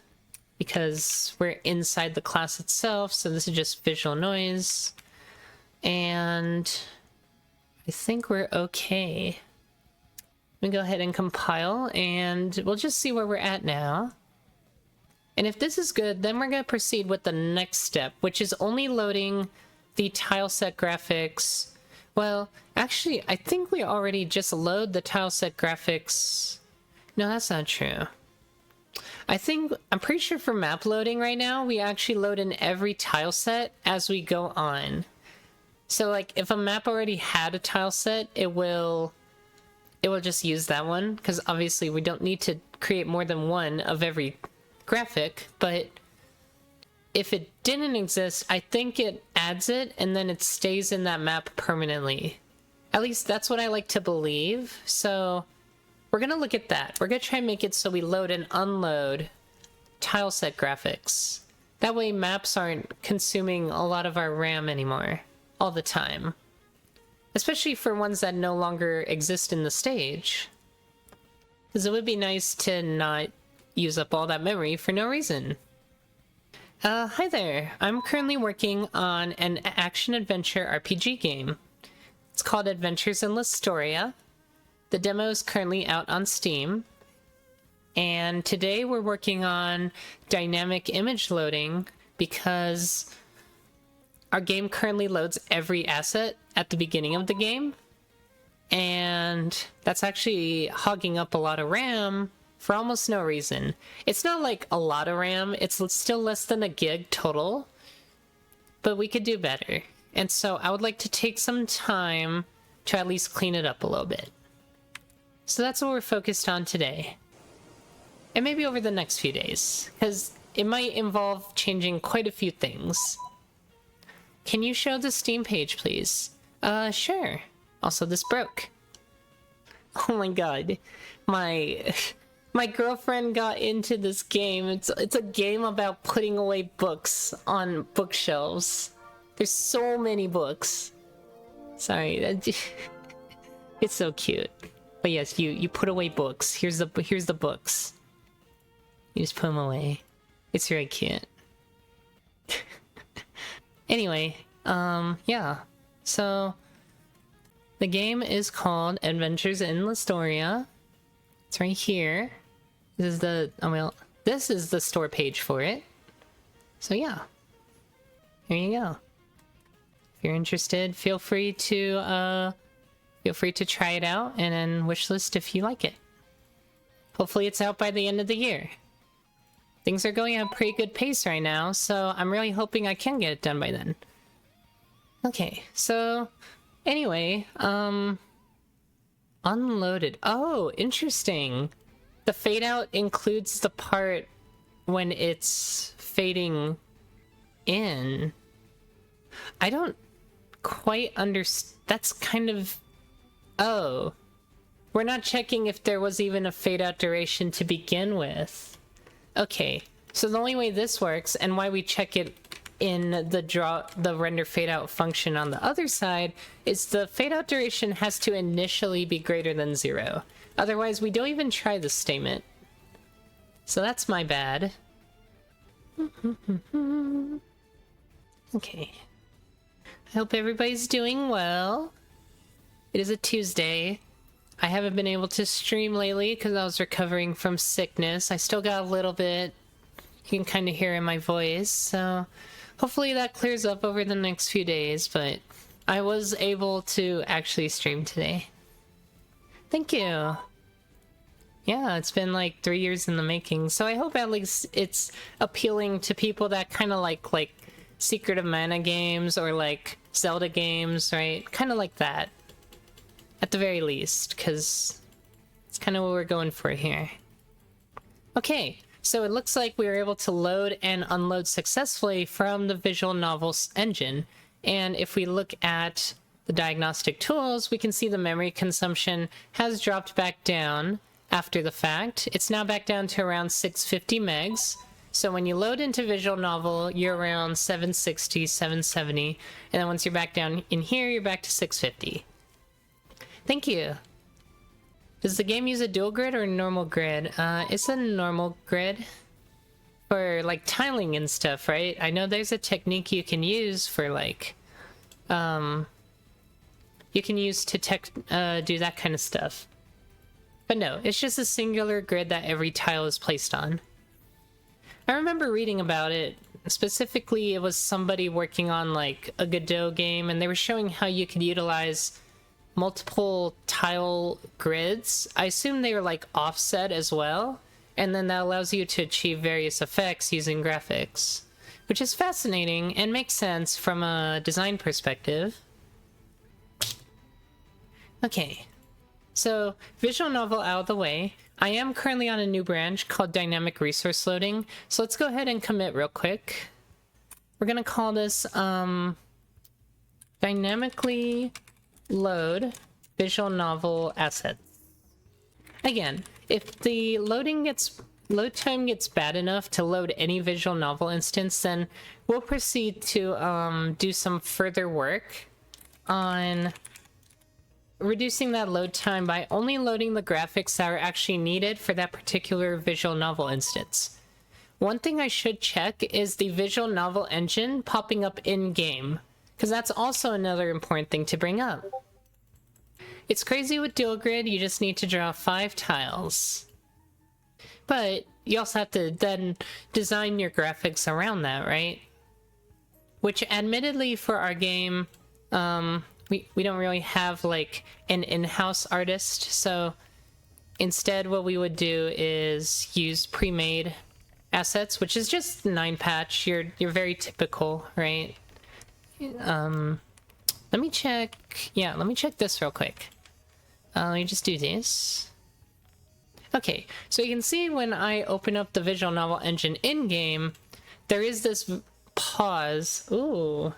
because we're inside the class itself, so this is just visual noise. And I think we're okay. Let me go ahead and compile, and we'll just see where we're at now. And if this is good, then we're going to proceed with the next step, which is only loading the tileset graphics. Well, actually, I think we already just load the tileset graphics. No, that's not true. I'm pretty sure for map loading right now, we actually load in every tile set as we go on. So like, if a map already had a tile set, it will just use that one, because obviously we don't need to create more than one of every graphic, but if it didn't exist, I think it adds it and then it stays in that map permanently. At least that's what I like to believe, so we're gonna look at that. We're gonna try and make it so we load and unload tileset graphics. That way maps aren't consuming a lot of our RAM anymore, all the time. Especially for ones that no longer exist in the stage. Because it would be nice to not use up all that memory for no reason. Hi there. I'm currently working on an action-adventure RPG game. It's called Adventures in Listoria. The demo is currently out on Steam. And today we're working on dynamic image loading, because our game currently loads every asset at the beginning of the game, and that's actually hogging up a lot of RAM, for almost no reason. It's not like a lot of RAM, it's still less than a gig total, but we could do better. And so I would like to take some time to at least clean it up a little bit. So that's what we're focused on today. And maybe over the next few days, because it might involve changing quite a few things. Can you show the Steam page, please? Sure. Also, this broke. Oh my god. My girlfriend got into this game. It's a game about putting away books on bookshelves. There's so many books. Sorry, it's so cute. But yes, you put away books. Here's the books. You just put them away. It's very cute. Anyway, yeah. So the game is called Adventures in Listoria. It's right here. This is this is the store page for it. So yeah. Here you go. If you're interested, feel free to try it out and then wishlist if you like it. Hopefully it's out by the end of the year. Things are going at a pretty good pace right now, so I'm really hoping I can get it done by then. Okay, so anyway, unloaded. Oh, interesting. The fade out includes the part when it's fading in. I don't quite understand. That's kind of... Oh. We're not checking if there was even a fade out duration to begin with. Okay, so the only way this works, and why we check it in the render fade out function on the other side, is the fade out duration has to initially be greater than 0. Otherwise, we don't even try this statement. So that's my bad. Okay. I hope everybody's doing well. It is a Tuesday. I haven't been able to stream lately because I was recovering from sickness. I still got a little bit. You can kind of hear in my voice, so hopefully that clears up over the next few days, but I was able to actually stream today. Thank you. Yeah, it's been like 3 years in the making, so I hope at least it's appealing to people that kind of like Secret of Mana games or like Zelda games, right? Kind of like that. At the very least, because it's kind of what we're going for here. Okay, so it looks like we were able to load and unload successfully from the visual novels engine. And if we look at the diagnostic tools, we can see the memory consumption has dropped back down after the fact. It's now back down to around 650 megs. So when you load into Visual Novel, you're around 760, 770. And then once you're back down in here, you're back to 650. Thank you. Does the game use a dual grid or a normal grid? It's a normal grid for like tiling and stuff, right? I know there's a technique you can use for like, you can use to do that kind of stuff. But no, it's just a singular grid that every tile is placed on. I remember reading about it. Specifically, it was somebody working on like a Godot game, and they were showing how you could utilize multiple tile grids. I assume they were like offset as well, and then that allows you to achieve various effects using graphics, which is fascinating and makes sense from a design perspective. Okay, so visual novel out of the way. I am currently on a new branch called Dynamic Resource Loading, so let's go ahead and commit real quick. We're gonna call this Dynamically Load Visual Novel Assets. Again, if the load time gets bad enough to load any visual novel instance, then we'll proceed to do some further work on reducing that load time by only loading the graphics that are actually needed for that particular visual novel instance. One thing I should check is the visual novel engine popping up in-game, because that's also another important thing to bring up. It's crazy with dual grid, you just need to draw 5 tiles. But you also have to then design your graphics around that, right? Which admittedly for our game, we don't really have like an in-house artist, so instead what we would do is use pre-made assets, which is just 9-patch. You're very typical, right? Let me check. Yeah, let me check this real quick. Let me just do this. Okay, so you can see when I open up the visual novel engine in-game, there is this pause. Ooh.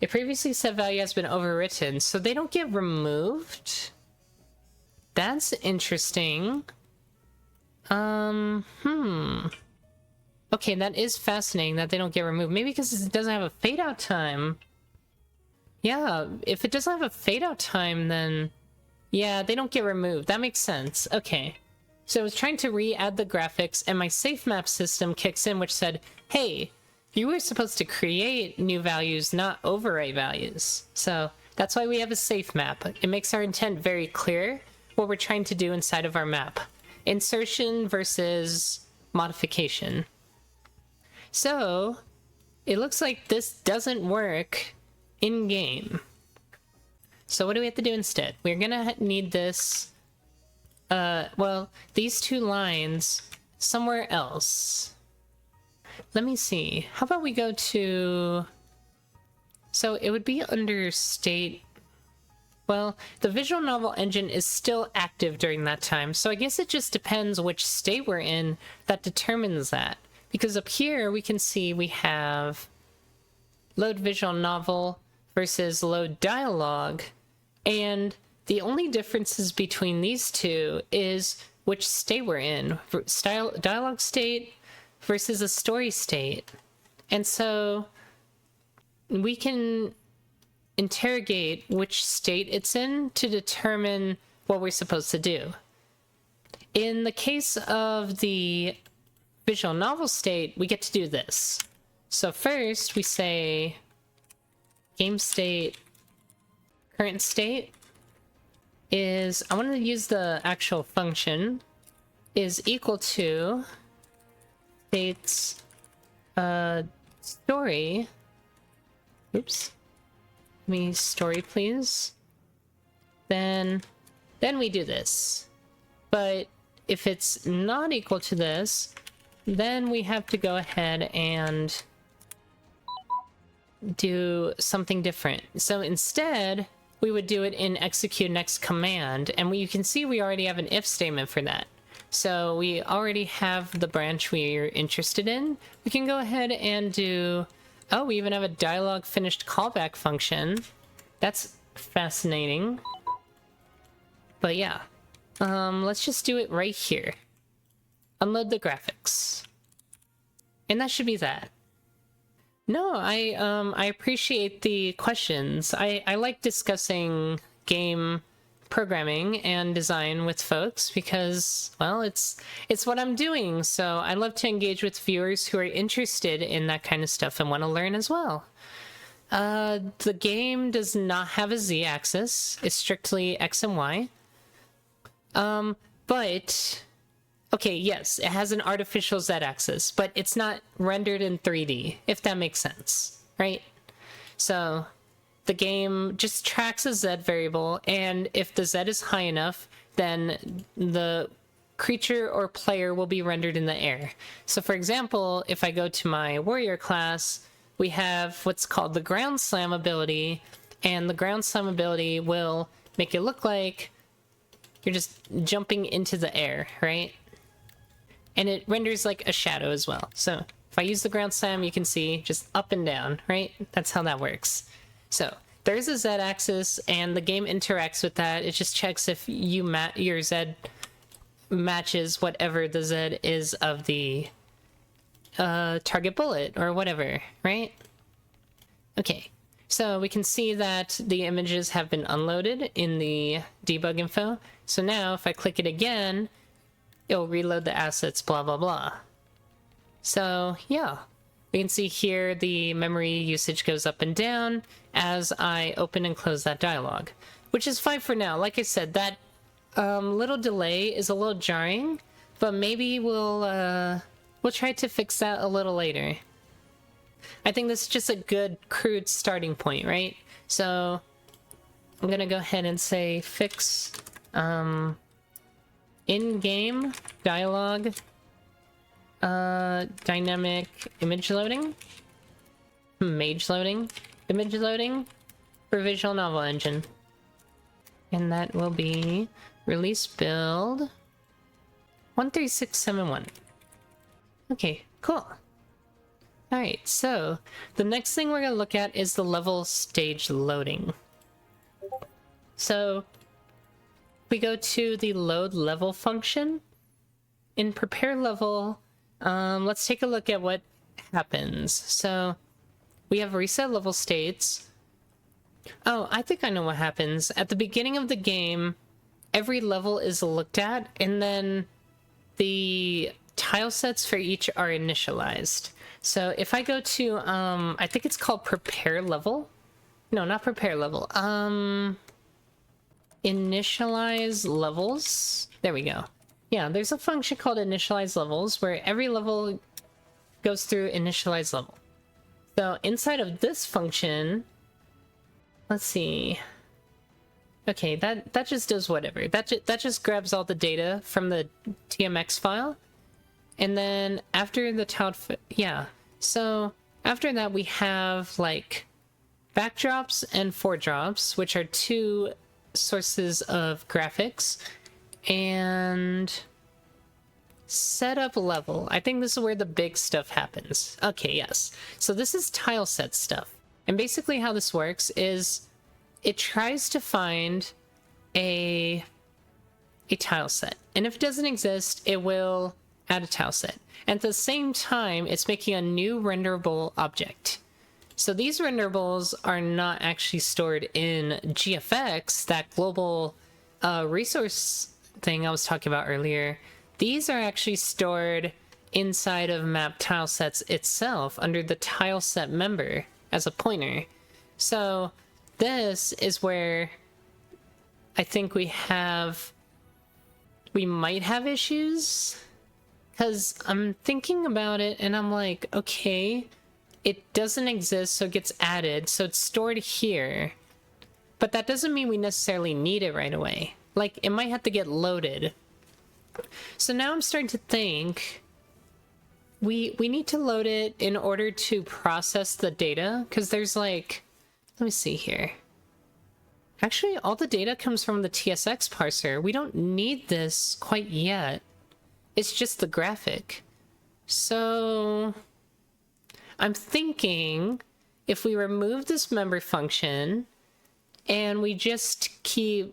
A previously set value has been overwritten, so they don't get removed? That's interesting. Okay, that is fascinating that they don't get removed. Maybe because it doesn't have a fade-out time. Yeah, if it doesn't have a fade-out time, then... yeah, they don't get removed. That makes sense. Okay. So I was trying to re-add the graphics, and my safe map system kicks in, which said, hey, you were supposed to create new values, not overwrite values. So that's why we have a safe map. It makes our intent very clear, what we're trying to do inside of our map. Insertion versus modification. So, it looks like this doesn't work in-game. So what do we have to do instead? We're gonna need this, well, these two lines somewhere else. Let me see. How about we go to... so it would be under state... well, the visual novel engine is still active during that time, so I guess it just depends which state we're in that determines that. Because up here we can see we have load visual novel versus load dialogue, and the only differences between these two is which state we're in. Dialogue state versus a story state. And so we can interrogate which state it's in to determine what we're supposed to do. In the case of the visual novel state, we get to do this. So first we say game state, current state is, I want to use the actual function, is equal to state's story. Oops. Give me story, please. Then we do this. But if it's not equal to this, then we have to go ahead and do something different. So instead, we would do it in execute next command, and you can see we already have an if statement for that. So we already have the branch we're interested in. We can go ahead and do... oh, we even have a dialogue finished callback function. That's fascinating. But yeah, let's just do it right here. Unload the graphics. And that should be that. No, I appreciate the questions. I like discussing game programming and design with folks because, well, it's what I'm doing. So I love to engage with viewers who are interested in that kind of stuff and want to learn as well. The game does not have a z-axis. It's strictly x and y. But... okay, yes, it has an artificial z-axis, but it's not rendered in 3D, if that makes sense, right? So the game just tracks a z variable, and if the z is high enough, then the creature or player will be rendered in the air. So for example, if I go to my warrior class, we have what's called the ground slam ability, and the ground slam ability will make it look like you're just jumping into the air, right? And it renders like a shadow as well. So if I use the ground slam, you can see just up and down, right? That's how that works. So there's a z-axis, and the game interacts with that. It just checks if your z matches whatever the z is of the target bullet or whatever, right? Okay, so we can see that the images have been unloaded in the debug info. So now if I click it again, it'll reload the assets, blah, blah, blah. So, yeah. We can see here the memory usage goes up and down as I open and close that dialogue, which is fine for now. Like I said, that little delay is a little jarring, but maybe we'll try to fix that a little later. I think this is just a good, crude starting point, right? So, I'm gonna go ahead and say fix, in-game dialogue, dynamic image loading, mage loading, image loading for visual novel engine. And that will be release build 13671. Okay, cool. Alright, so the next thing we're gonna look at is the level stage loading. So we go to the load level function. In prepare level, let's take a look at what happens. So we have reset level states. Oh, I think I know what happens. At the beginning of the game, every level is looked at, and then the tile sets for each are initialized. So if I go to, I think it's called prepare level. No, not prepare level. Initialize levels. There we go. Yeah, there's a function called initialize levels where every level goes through initialize level. So inside of this function, let's see. Okay, that just does whatever. That just grabs all the data from the TMX file. And then after the tiled, yeah. So after that we have like backdrops and foredrops, which are two sources of graphics, and setup level. I think this is where the big stuff happens. Okay, yes. So this is tile set stuff. And basically how this works is it tries to find a tile set. And if it doesn't exist, it will add a tile set. And at the same time, it's making a new renderable object. So these renderables are not actually stored in GFX, that global resource thing I was talking about earlier. These are actually stored inside of map tilesets itself under the tileset member as a pointer. So this is where I think we might have issues, because I'm thinking about it and I'm like, okay, it doesn't exist, so it gets added, so it's stored here, but that doesn't mean we necessarily need it right away. Like, it might have to get loaded. So now I'm starting to think we need to load it in order to process the data, because there's like, let me see here. Actually, all the data comes from the TSX parser. We don't need this quite yet. It's just the graphic. So I'm thinking if we remove this member function and we just keep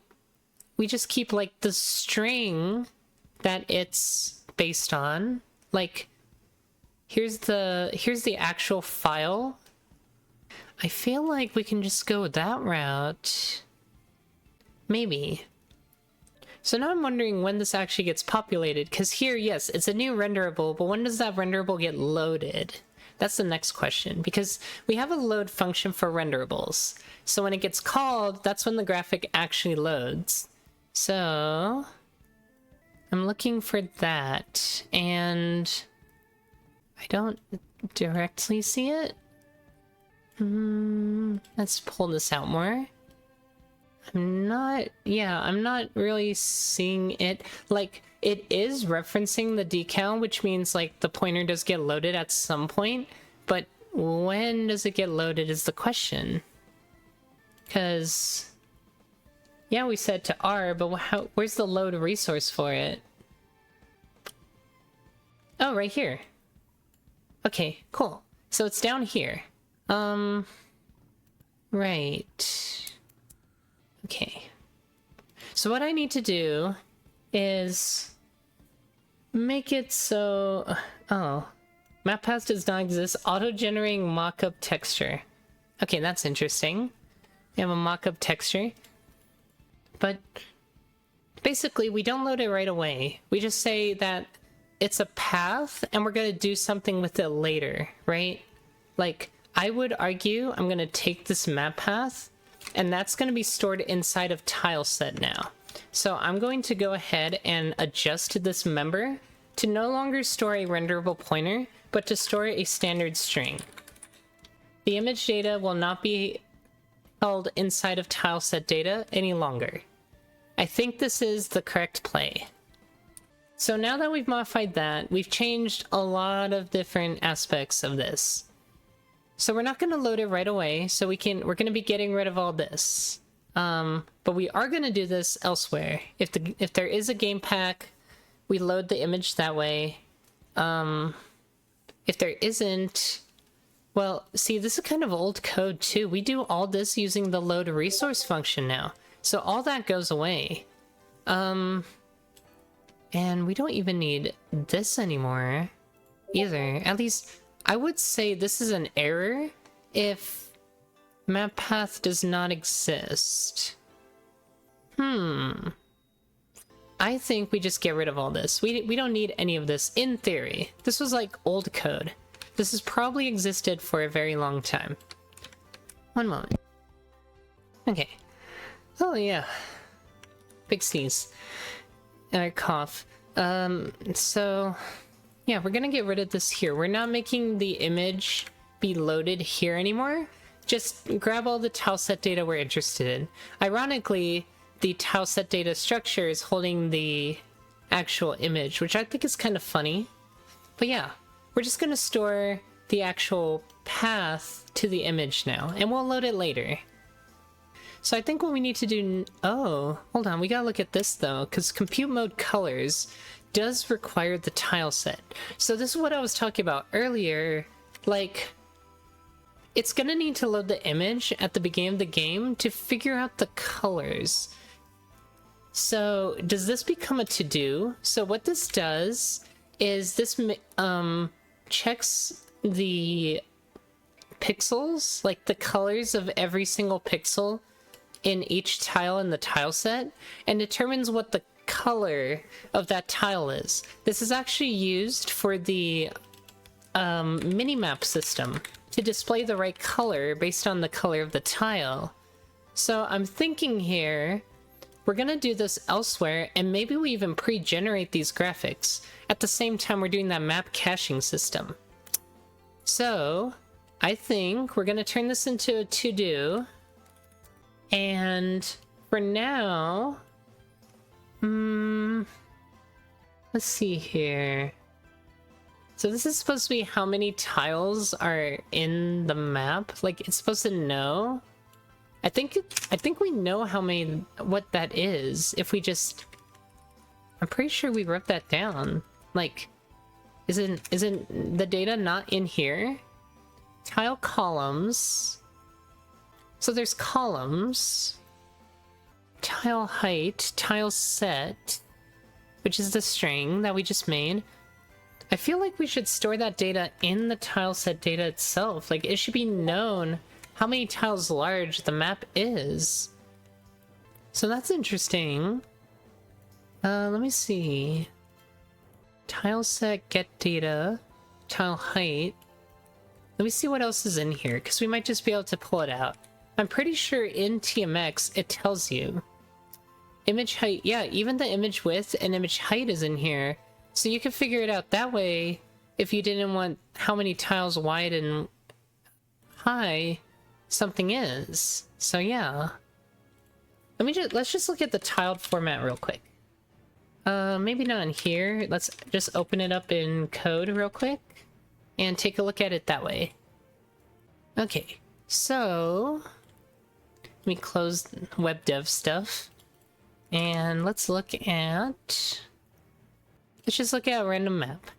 like the string that it's based on, like here's the actual file. I feel like we can just go that route. Maybe. So now I'm wondering when this actually gets populated, because here, yes, it's a new renderable, but when does that renderable get loaded? That's the next question, because we have a load function for renderables. So when it gets called, that's when the graphic actually loads. So I'm looking for that, and I don't directly see it. Let's pull this out more. I'm not really seeing it. Like, it is referencing the decal, which means like the pointer does get loaded at some point, but when does it get loaded is the question. Because yeah, we set to R, but where's the load resource for it? Oh, right here. Okay, cool. So it's down here. Right. Okay. So what I need to do is make it so... Oh. Map path does not exist. Auto-generating mock-up texture. Okay, that's interesting. We have a mock-up texture. But basically, we don't load it right away. We just say that it's a path, and we're going to do something with it later, right? Like, I would argue I'm going to take this map path, and that's going to be stored inside of tileset now. So I'm going to go ahead and adjust this member to no longer store a renderable pointer, but to store a standard string. The image data will not be held inside of tileset data any longer. I think this is the correct play. So now that we've modified that, we've changed a lot of different aspects of this. So we're not going to load it right away, so we're going to be getting rid of all this. But we are going to do this elsewhere. If there is a game pack, we load the image that way. If there isn't, well, see, this is kind of old code too. We do all this using the load resource function now. So all that goes away. And we don't even need this anymore either. At least I would say this is an error if map path does not exist. I think we just get rid of all this. We don't need any of this in theory. This was like old code. This has probably existed for a very long time. One moment. Okay. Oh yeah. Big sneeze. And I cough. So yeah, we're gonna get rid of this here. We're not making the image be loaded here anymore. Just grab all the tileset data we're interested in. Ironically, the tileset data structure is holding the actual image, which I think is kind of funny. But yeah, we're just gonna store the actual path to the image now, and we'll load it later. So I think what we need to do... Oh, hold on, we gotta look at this though, because compute mode colors does require the tile set. So this is what I was talking about earlier. Like, it's gonna need to load the image at the beginning of the game to figure out the colors. So does this become a to-do? So what this does is this checks the pixels, like the colors of every single pixel in each tile in the tile set, and determines what the color of that tile is. This is actually used for the minimap system to display the right color based on the color of the tile. So I'm thinking here, we're gonna do this elsewhere, and maybe we even pre-generate these graphics at the same time we're doing that map caching system. So I think we're gonna turn this into a to-do, and for now, let's see here. So this is supposed to be how many tiles are in the map. Like, it's supposed to know. I think we know how many, what that is. If we just, I'm pretty sure we wrote that down. Like, isn't the data not in here? Tile columns. So there's columns. Tile height, tile set, which is the string that we just made. I feel like we should store that data in the tileset data itself. Like, it should be known how many tiles large the map is. So that's interesting. Let me see. Tileset, get data, tile height. Let me see what else is in here, because we might just be able to pull it out. I'm pretty sure in TMX it tells you. Image height, yeah, even the image width and image height is in here. So you can figure it out that way if you didn't want how many tiles wide and high something is. So yeah. Let's just look at the tiled format real quick. Maybe not in here. Let's just open it up in code real quick and take a look at it that way. Okay, so let me close web dev stuff and let's look at... Let's just look at a random map.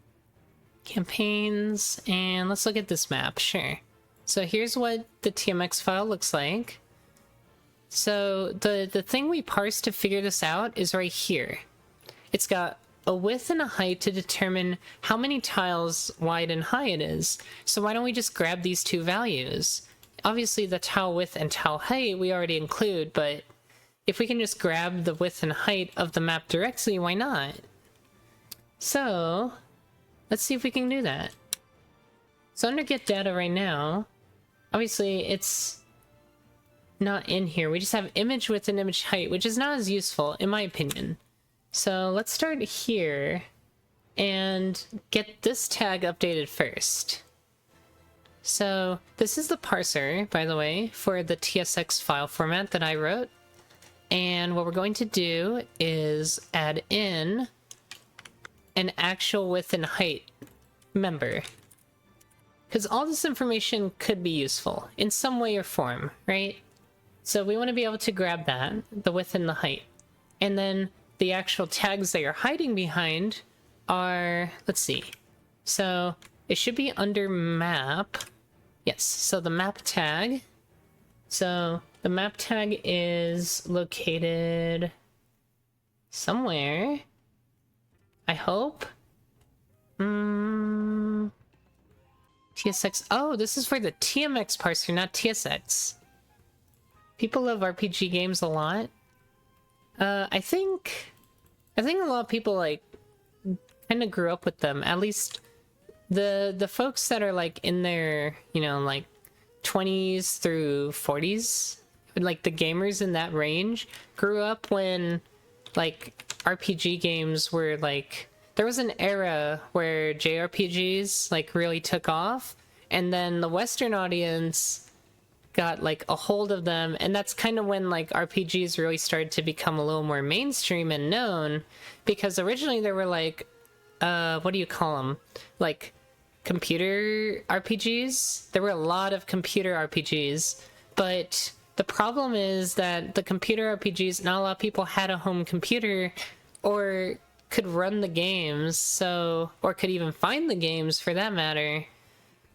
Campaigns, and let's look at this map, sure. So here's what the TMX file looks like. So the thing we parsed to figure this out is right here. It's got a width and a height to determine how many tiles wide and high it is. So why don't we just grab these two values? Obviously the tile width and tile height we already include, but if we can just grab the width and height of the map directly, why not? So, let's see if we can do that. So under get data right now, obviously it's not in here. We just have image width and image height, which is not as useful in my opinion. So let's start here and get this tag updated first. So this is the parser, by the way, for the TSX file format that I wrote. And what we're going to do is add in an actual width and height member. Because all this information could be useful in some way or form, right? So we want to be able to grab that, the width and the height. And then the actual tags they are hiding behind are, let's see. So it should be under map. Yes, so the map tag. So the map tag is located somewhere, I hope. TSX. Oh, this is for the TMX parser, not TSX. People love RPG games a lot. I think a lot of people like kind of grew up with them. At least the folks that are like in their, you know, like 20s through 40s, like the gamers in that range, grew up when like RPG games were like, there was an era where JRPGs like really took off, and then the Western audience got like a hold of them, and that's kind of when like RPGs really started to become a little more mainstream and known, because originally there were like what do you call them, like computer RPGs. There were a lot of computer RPGs, but the problem is that the computer RPGs, not a lot of people had a home computer or could run the games, so, or could even find the games for that matter.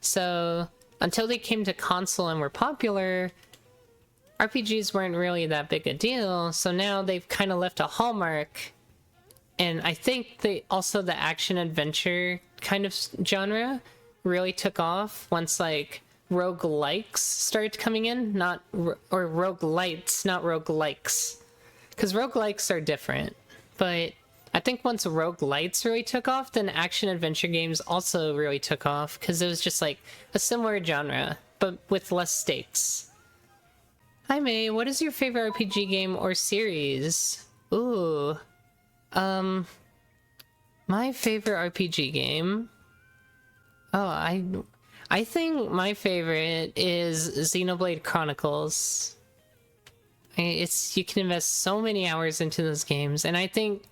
So until they came to console and were popular, RPGs weren't really that big a deal. So now they've kind of left a hallmark. And I think they also, the action adventure kind of genre really took off once like roguelikes started coming in, not or roguelites, not roguelikes, because roguelikes are different. But I think once roguelites really took off, then action adventure games also really took off, because it was just like a similar genre but with less stakes. Hi May, what is your favorite RPG game or series? Ooh, my favorite RPG game, oh, I think my favorite is Xenoblade Chronicles. It's, you can invest so many hours into those games, and I think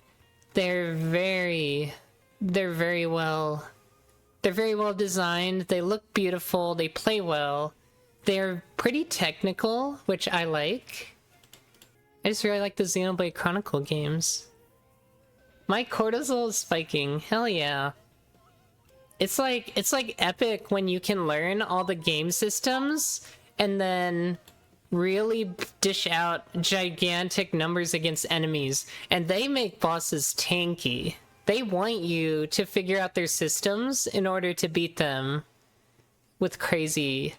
they're very well designed. They look beautiful, they play well, they're pretty technical, which I like. I just really like the Xenoblade Chronicle games. My cortisol is spiking, hell yeah. It's like epic when you can learn all the game systems and then really dish out gigantic numbers against enemies, and they make bosses tanky. They want you to figure out their systems in order to beat them with crazy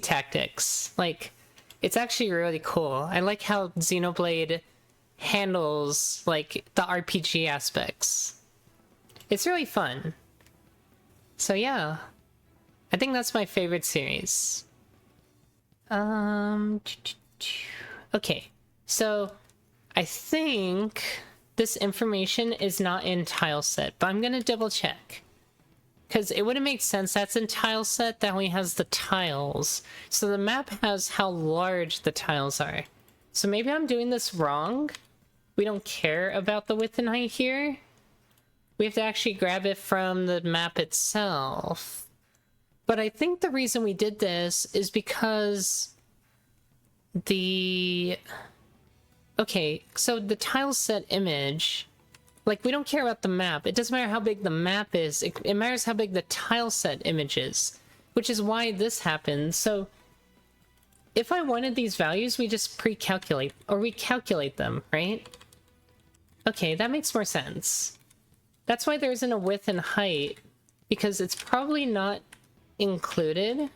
tactics. Like, it's actually really cool. I like how Xenoblade handles like the RPG aspects. It's really fun. So yeah, I think that's my favorite series. Okay, so I think this information is not in tile set, but I'm gonna double check, because it wouldn't make sense. That's in tile set, that only has the tiles, so the map has how large the tiles are. So maybe I'm doing this wrong. We don't care about the width and height here. We have to actually grab it from the map itself. But I think the reason we did this is because the... Okay, so the tile set image, like, we don't care about the map. It doesn't matter how big the map is. It matters how big the tile set image is, which is why this happens. So if I wanted these values, we just pre-calculate, or we calculate them, right? Okay, that makes more sense. That's why there isn't a width and height, because it's probably not included.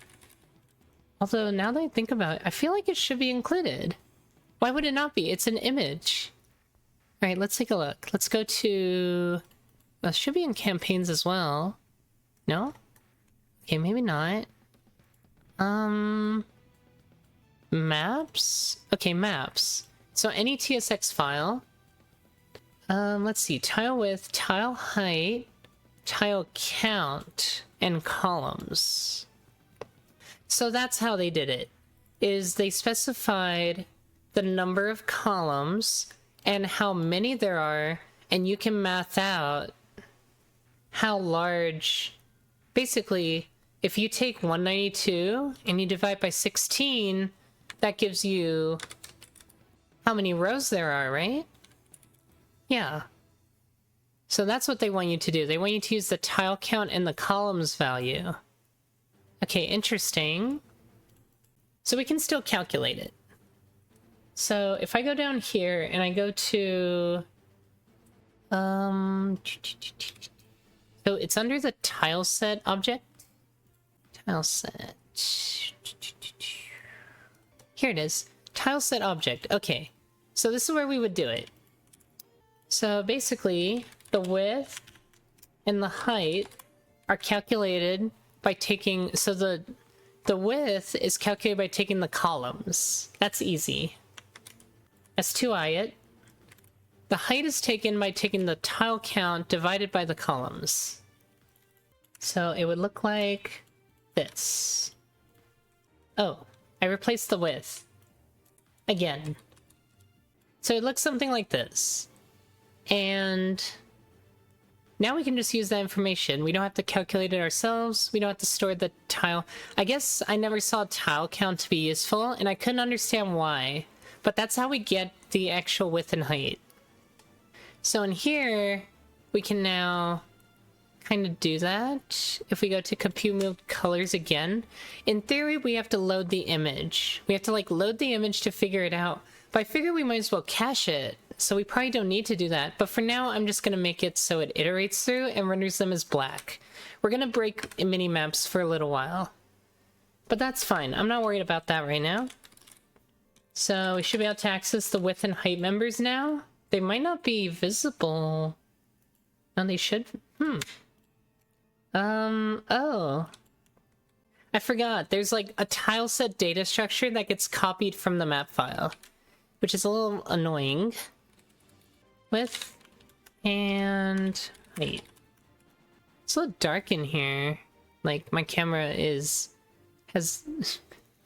Although, now that I think about it, I feel like it should be included. Why would it not be? It's an image. Alright, let's take a look. Let's go to... Well, it should be in campaigns as well. No? Okay, maybe not. Maps? Okay, maps. So any TSX file... let's see, tile width, tile height, tile count, and columns. So that's how they did it, is they specified the number of columns and how many there are, and you can math out how large... Basically, if you take 192 and you divide by 16, that gives you how many rows there are, right? Yeah. So that's what they want you to do. They want you to use the tile count and the columns value. Okay, interesting. So we can still calculate it. So if I go down here and I go to... So it's under the tile set object. Tile set. Here it is. Tile set object. Okay. So this is where we would do it. So basically, the width and the height are calculated by taking... So the width is calculated by taking the columns. That's easy. S2i it. The height is taken by taking the tile count divided by the columns. So it would look like this. Oh, I replaced the width. Again. So it looks something like this. And now we can just use that information. We don't have to calculate it ourselves. We don't have to store the tile. I guess I never saw tile count to be useful, and I couldn't understand why. But that's how we get the actual width and height. So in here, we can now kind of do that. If we go to compute mode colors again, in theory, we have to load the image. We have to like load the image to figure it out. But I figure we might as well cache it. So we probably don't need to do that. But for now, I'm just going to make it so it iterates through and renders them as black. We're going to break mini-maps for a little while. But that's fine. I'm not worried about that right now. So we should be able to access the width and height members now. They might not be visible. No, they should. Oh. I forgot. There's like a tile set data structure that gets copied from the map file, which is a little annoying. Width and height. It's a little dark in here. Like my camera has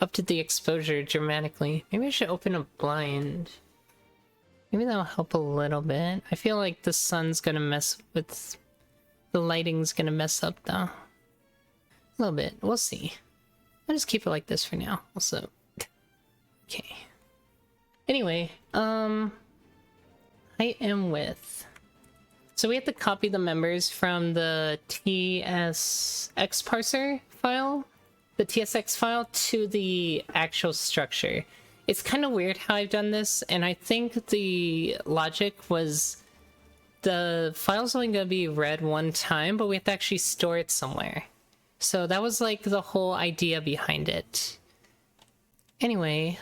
upped the exposure dramatically. Maybe I should open a blind. Maybe that'll help a little bit. I feel like the sun's gonna mess with... The lighting's gonna mess up though. A little bit. We'll see. I'll just keep it like this for now. Also. Okay. Anyway, height and width. So we have to copy the members from the TSX parser file, the TSX file, to the actual structure. It's kind of weird how I've done this, and I think the logic was the file's only going to be read one time, but we have to actually store it somewhere. So that was like the whole idea behind it. Anyway,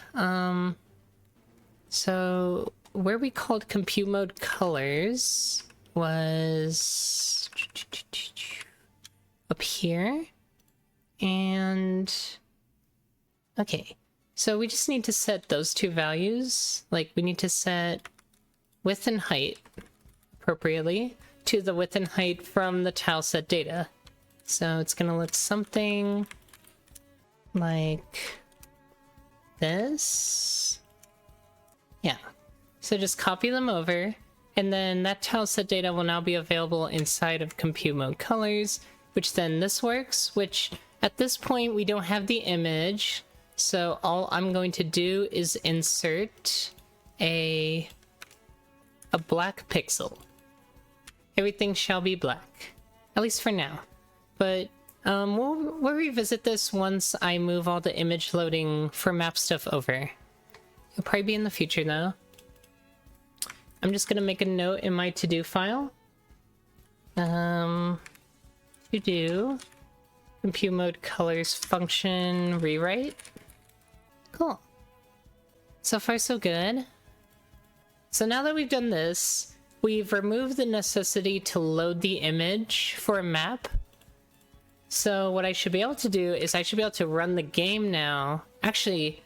so where we called compute mode colors was up here. And okay. So we just need to set those two values. Like we need to set width and height appropriately to the width and height from the tile set data. So it's gonna look something like this. Yeah. So just copy them over, and then that tile set data will now be available inside of compute mode colors, which then this works, which at this point we don't have the image. So all I'm going to do is insert a black pixel. Everything shall be black, at least for now. But we'll revisit this once I move all the image loading for map stuff over. It'll probably be in the future though. I'm just gonna make a note in my to-do file. To-do compute mode colors function rewrite. Cool. So far, so good. So now that we've done this, we've removed the necessity to load the image for a map. So what I should be able to do is I should be able to run the game now. Actually,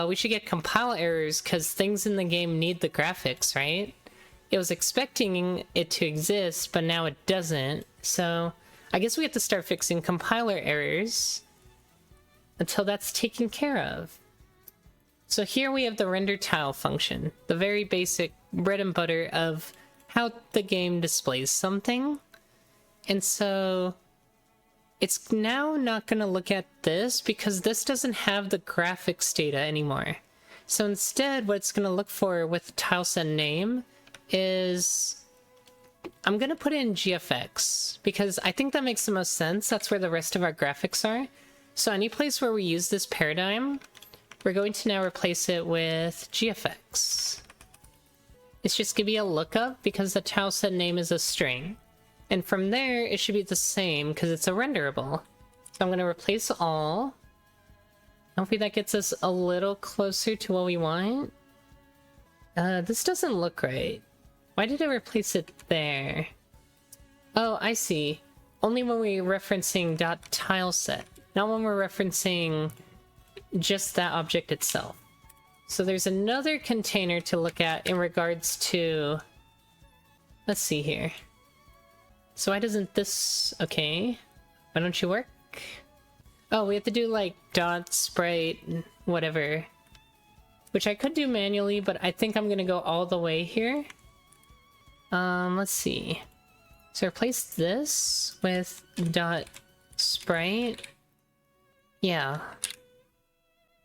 we should get compile errors because things in the game need the graphics, right? It was expecting it to exist, but now it doesn't. So I guess we have to start fixing compiler errors until that's taken care of. So here we have the render tile function, the very basic bread and butter of how the game displays something. And so it's now not going to look at this because this doesn't have the graphics data anymore. So instead, what it's going to look for with tileset name is I'm going to put it in GFX because I think that makes the most sense. That's where the rest of our graphics are. So any place where we use this paradigm, we're going to now replace it with GFX. It's just going to be a lookup because the tileset name is a string. And from there, it should be the same because it's a renderable. So I'm going to replace all. Hopefully that gets us a little closer to what we want. This doesn't look right. Why did I replace it there? Oh, I see. Only when we're referencing .tileset, not when we're referencing just that object itself. So there's another container to look at in regards to... Let's see here. So why doesn't this... Okay. Why don't you work? Oh, we have to do like dot, sprite, whatever. Which I could do manually, but I think I'm gonna go all the way here. Let's see. So replace this with dot sprite. Yeah.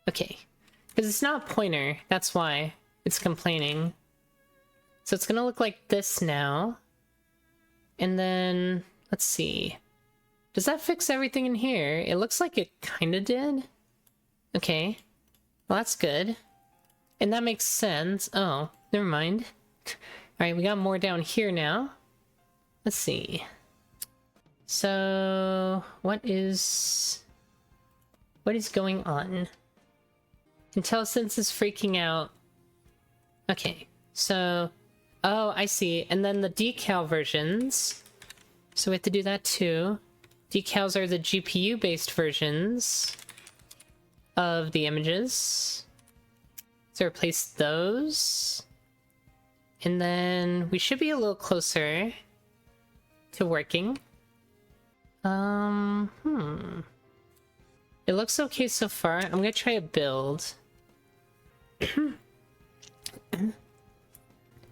Okay. Because it's not a pointer, that's why it's complaining. So it's gonna look like this now. And then, let's see. Does that fix everything in here? It looks like it kinda did. Okay. Well, that's good. And that makes sense. Oh, never mind. Alright, we got more down here now. Let's see. So, what is going on? IntelliSense is freaking out. Okay, so... Oh, I see. And then the decal versions. So we have to do that too. Decals are the GPU-based versions of the images. So replace those. And then we should be a little closer to working. It looks okay so far. I'm gonna try a build.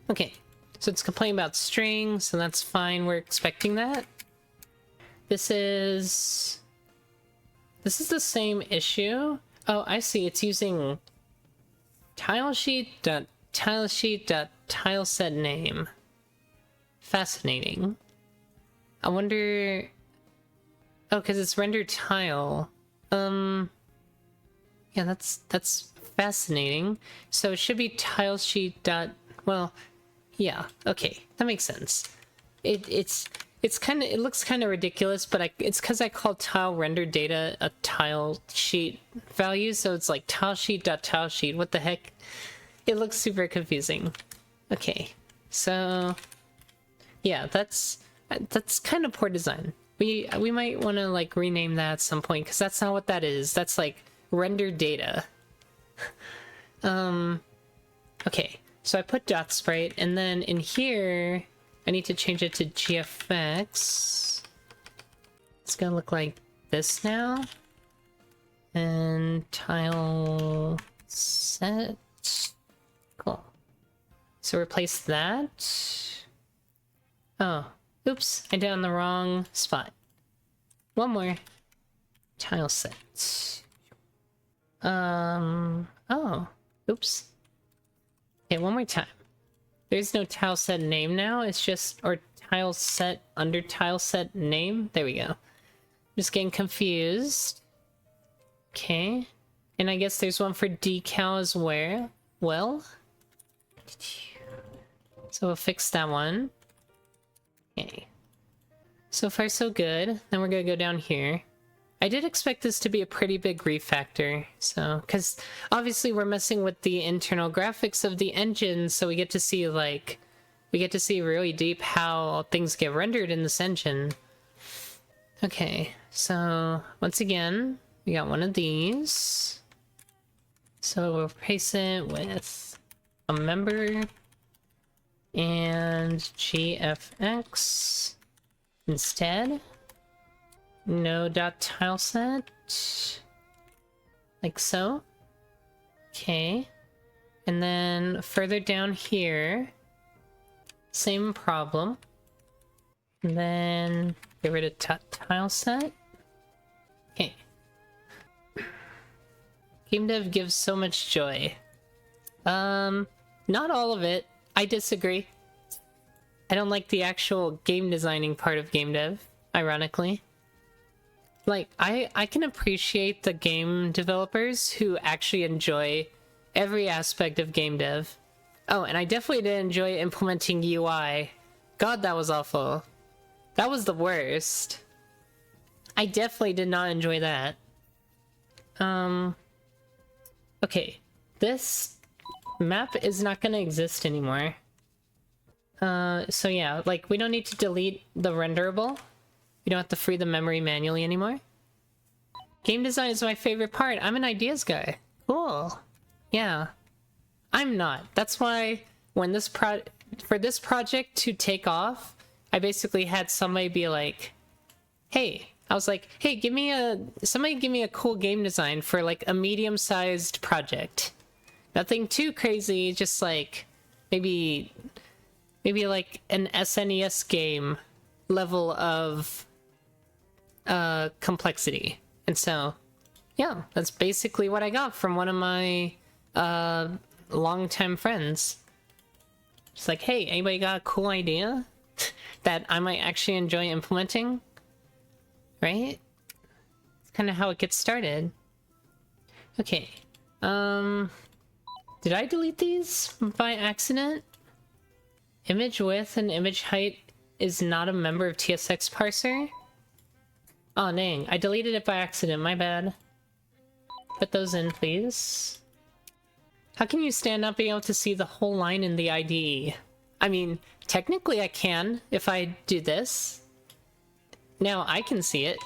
Okay, so it's complaining about strings, so that's fine. We're expecting that. This is the same issue. Oh, I see. It's using tilesheet.tileset_name. Fascinating. I wonder... Oh, because it's rendered tile. Yeah, that's fascinating. So it should be tilesheet. Well, yeah, okay, that makes sense. It looks kind of ridiculous, but it's because I call tile render data a tile sheet value, so it's like tilesheet.tilesheet. What the heck? It looks super confusing. Okay, so yeah, that's kind of poor design. We might want to like rename that at some point because that's not what that is. That's like render data. Okay. So I put dot sprite, and then in here, I need to change it to GFX. It's gonna look like this now. And tile set. Cool. So replace that. Oh, oops, I did it on the wrong spot. One more. Tile set. Oh, oops. Okay, one more time. There's no tileset name now, it's just, or tileset under tileset name. There we go. Just getting confused. Okay. And I guess there's one for decal as well. So we'll fix that one. Okay. So far so good. Then we're gonna go down here. I did expect this to be a pretty big refactor, so, because obviously we're messing with the internal graphics of the engine, so we get to see, like, really deep how things get rendered in this engine. Okay, so, once again, we got one of these. So we'll replace it with a member and GFX instead. No dot tileset. Like so. Okay. And then further down here, same problem. And then Get rid of tile set. Okay. Game dev gives so much joy. Not all of it. I disagree. I don't like the actual game designing part of game dev, ironically. Like, I can appreciate the game developers who actually enjoy every aspect of game dev. Oh, and I definitely did enjoy implementing UI. God, that was awful. That was the worst. I definitely did not enjoy that. Okay. This map is not gonna exist anymore. So yeah, like, we don't need to delete the renderable. You don't have to free the memory manually anymore. Game design is my favorite part. I'm an ideas guy. Cool. Yeah. I'm not. That's why when for this project to take off, I basically had somebody be like, hey, I was like, hey, somebody give me a cool game design for like a medium-sized project. Nothing too crazy, just like maybe like an SNES game level of complexity. And so, yeah, that's basically what I got from one of my longtime friends. It's like, hey, anybody got a cool idea that I might actually enjoy implementing? Right? It's kind of how it gets started. Okay. Did I delete these by accident? Image width and image height is not a member of TSX parser? Oh, dang. I deleted it by accident. My bad. Put those in, please. How can you stand not being able to see the whole line in the IDE? I mean, technically I can if I do this. Now I can see it.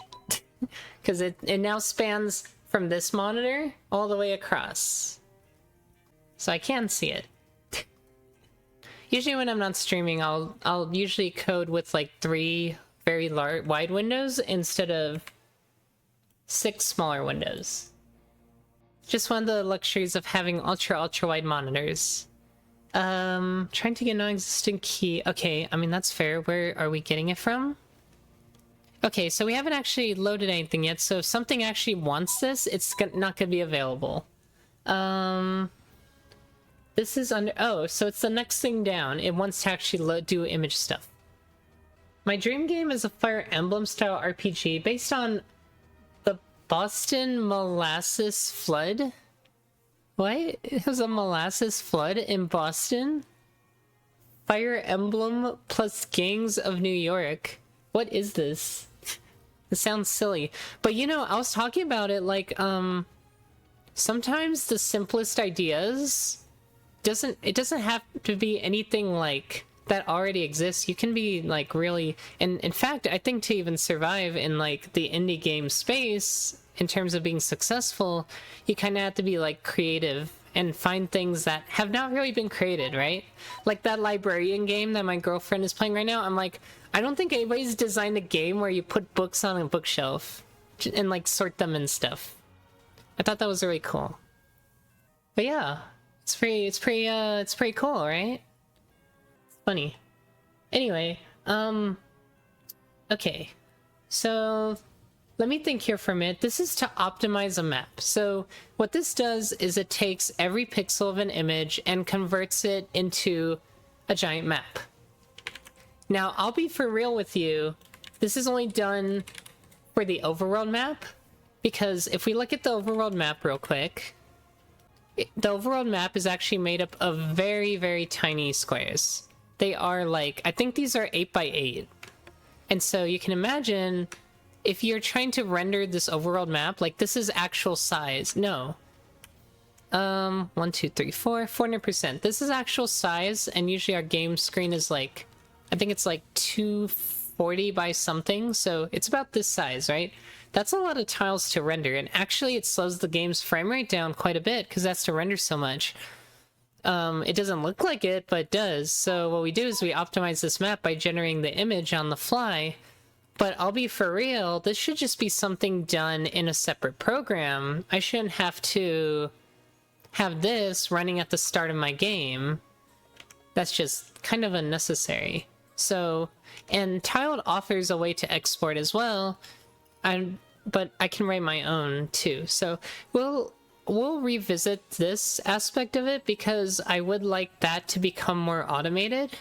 Because it now spans from this monitor all the way across. So I can see it. Usually when I'm not streaming, I'll usually code with like 3 very wide windows instead of 6 smaller windows. Just one of the luxuries of having ultra wide monitors. Trying to get non-existent key. Okay, I mean that's fair. Where are we getting it from? Okay, so we haven't actually loaded anything yet, so if something actually wants this, it's not gonna be available. This is under... Oh, so it's the next thing down. It wants to actually do image stuff. My dream game is a Fire Emblem style RPG based on the Boston Molasses Flood. What? It was a molasses flood in Boston? Fire Emblem plus Gangs of New York. What is this? It sounds silly. But you know, I was talking about it like, sometimes the simplest ideas it doesn't have to be anything like that already exists. You can be like really, and in fact, I think to even survive in like the indie game space in terms of being successful, you kind of have to be like creative and find things that have not really been created, right? Like that librarian game that my girlfriend is playing right now. I'm like, I don't think anybody's designed a game where you put books on a bookshelf and like sort them and stuff. I thought that was really cool. But yeah, it's pretty cool, right? It's funny. Anyway, okay. So let me think here for a minute. This is to optimize a map. So what this does is it takes every pixel of an image and converts it into a giant map. Now, I'll be for real with you. This is only done for the overworld map, because if we look at the overworld map real quick, the overworld map is actually made up of very, very tiny squares. They are like, I think these are 8 by 8. And so you can imagine if you're trying to render this overworld map, like this is actual size. No. 1, 2, 3, 4, 400%. This is actual size, and usually our game screen is like, I think it's like 240 by something, so it's about this size, right? That's a lot of tiles to render, and actually it slows the game's frame rate down quite a bit because that's to render so much. It doesn't look like it, but it does. So what we do is we optimize this map by generating the image on the fly. But I'll be for real, this should just be something done in a separate program. I shouldn't have to have this running at the start of my game. That's just kind of unnecessary. So, and tiled offers a way to export as well. But I can write my own too. So we'll revisit this aspect of it because I would like that to become more automated.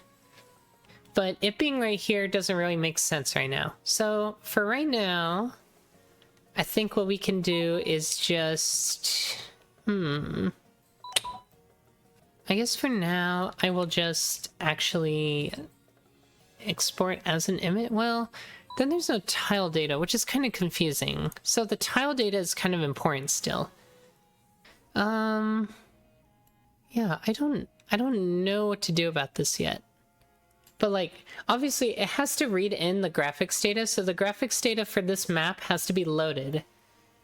But it being right here doesn't really make sense right now. So for right now, I think what we can do is just... I guess for now, I will just actually export as an image. Well, then there's no tile data, which is kind of confusing. So the tile data is kind of important still. Yeah, I don't know what to do about this yet. But like, obviously it has to read in the graphics data, so the graphics data for this map has to be loaded.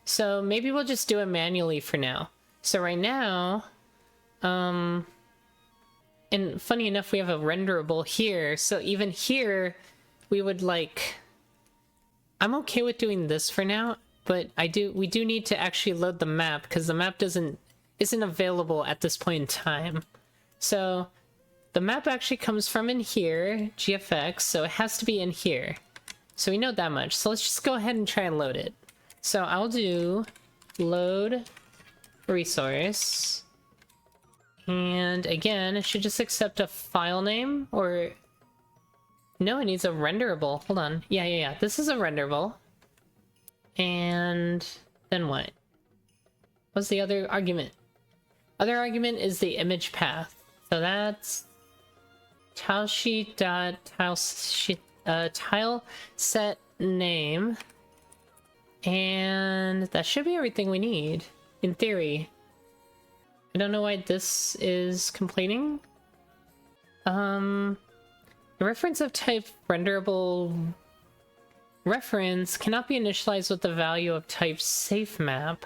So maybe we'll just do it manually for now. So right now, and funny enough, we have a renderable here, so even here, we would like... I'm okay with doing this for now, but we do need to actually load the map, because the map isn't available at this point in time. So the map actually comes from in here, GFX, so it has to be in here. So we know that much. So let's just go ahead and try and load it. So I'll do load resource. And again, it should just accept a file name, or... No, it needs a renderable. Hold on. Yeah. This is a renderable. And then what? What's the other argument? Other argument is the image path. So that's tile set name. And that should be everything we need, in theory. I don't know why this is complaining. The reference of type renderable reference cannot be initialized with the value of type safe map.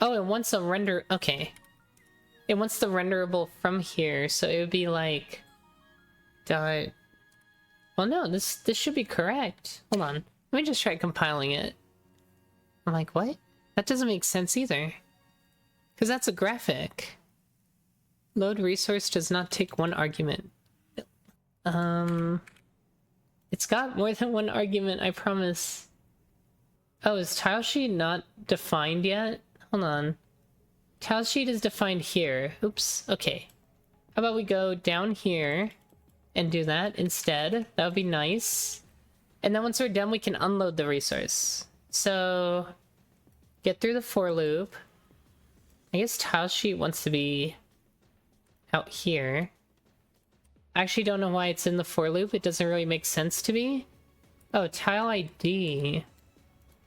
Oh, it wants a render... Okay. It wants the renderable from here, so it would be like... Dot... Well, no, this should be correct. Hold on. Let me just try compiling it. I'm like, what? That doesn't make sense either. Because that's a graphic. Load resource does not take one argument. It's got more than one argument, I promise. Oh, is tilesheet not defined yet? Hold on. Tilesheet is defined here. Oops, okay. How about we go down here and do that instead? That would be nice. And then once we're done, we can unload the resource. So, get through the for loop. I guess tilesheet wants to be out here. I actually don't know why it's in the for loop. It doesn't really make sense to me. Oh, tile ID.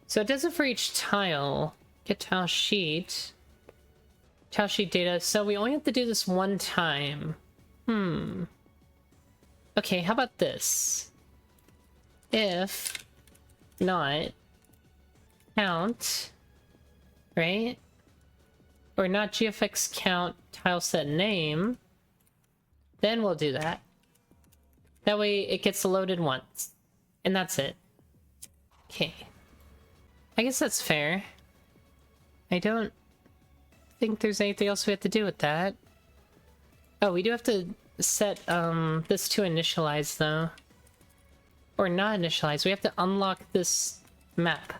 So it does it for each tile. Get tile sheet. Tile sheet data. So we only have to do this one time. Okay, how about this? If not count, right? Or not GFX count tile set name. Then we'll do that. That way it gets loaded once. And that's it. Okay. I guess that's fair. I don't think there's anything else we have to do with that. Oh, we do have to set this to initialize though. Or not initialize. We have to unlock this map.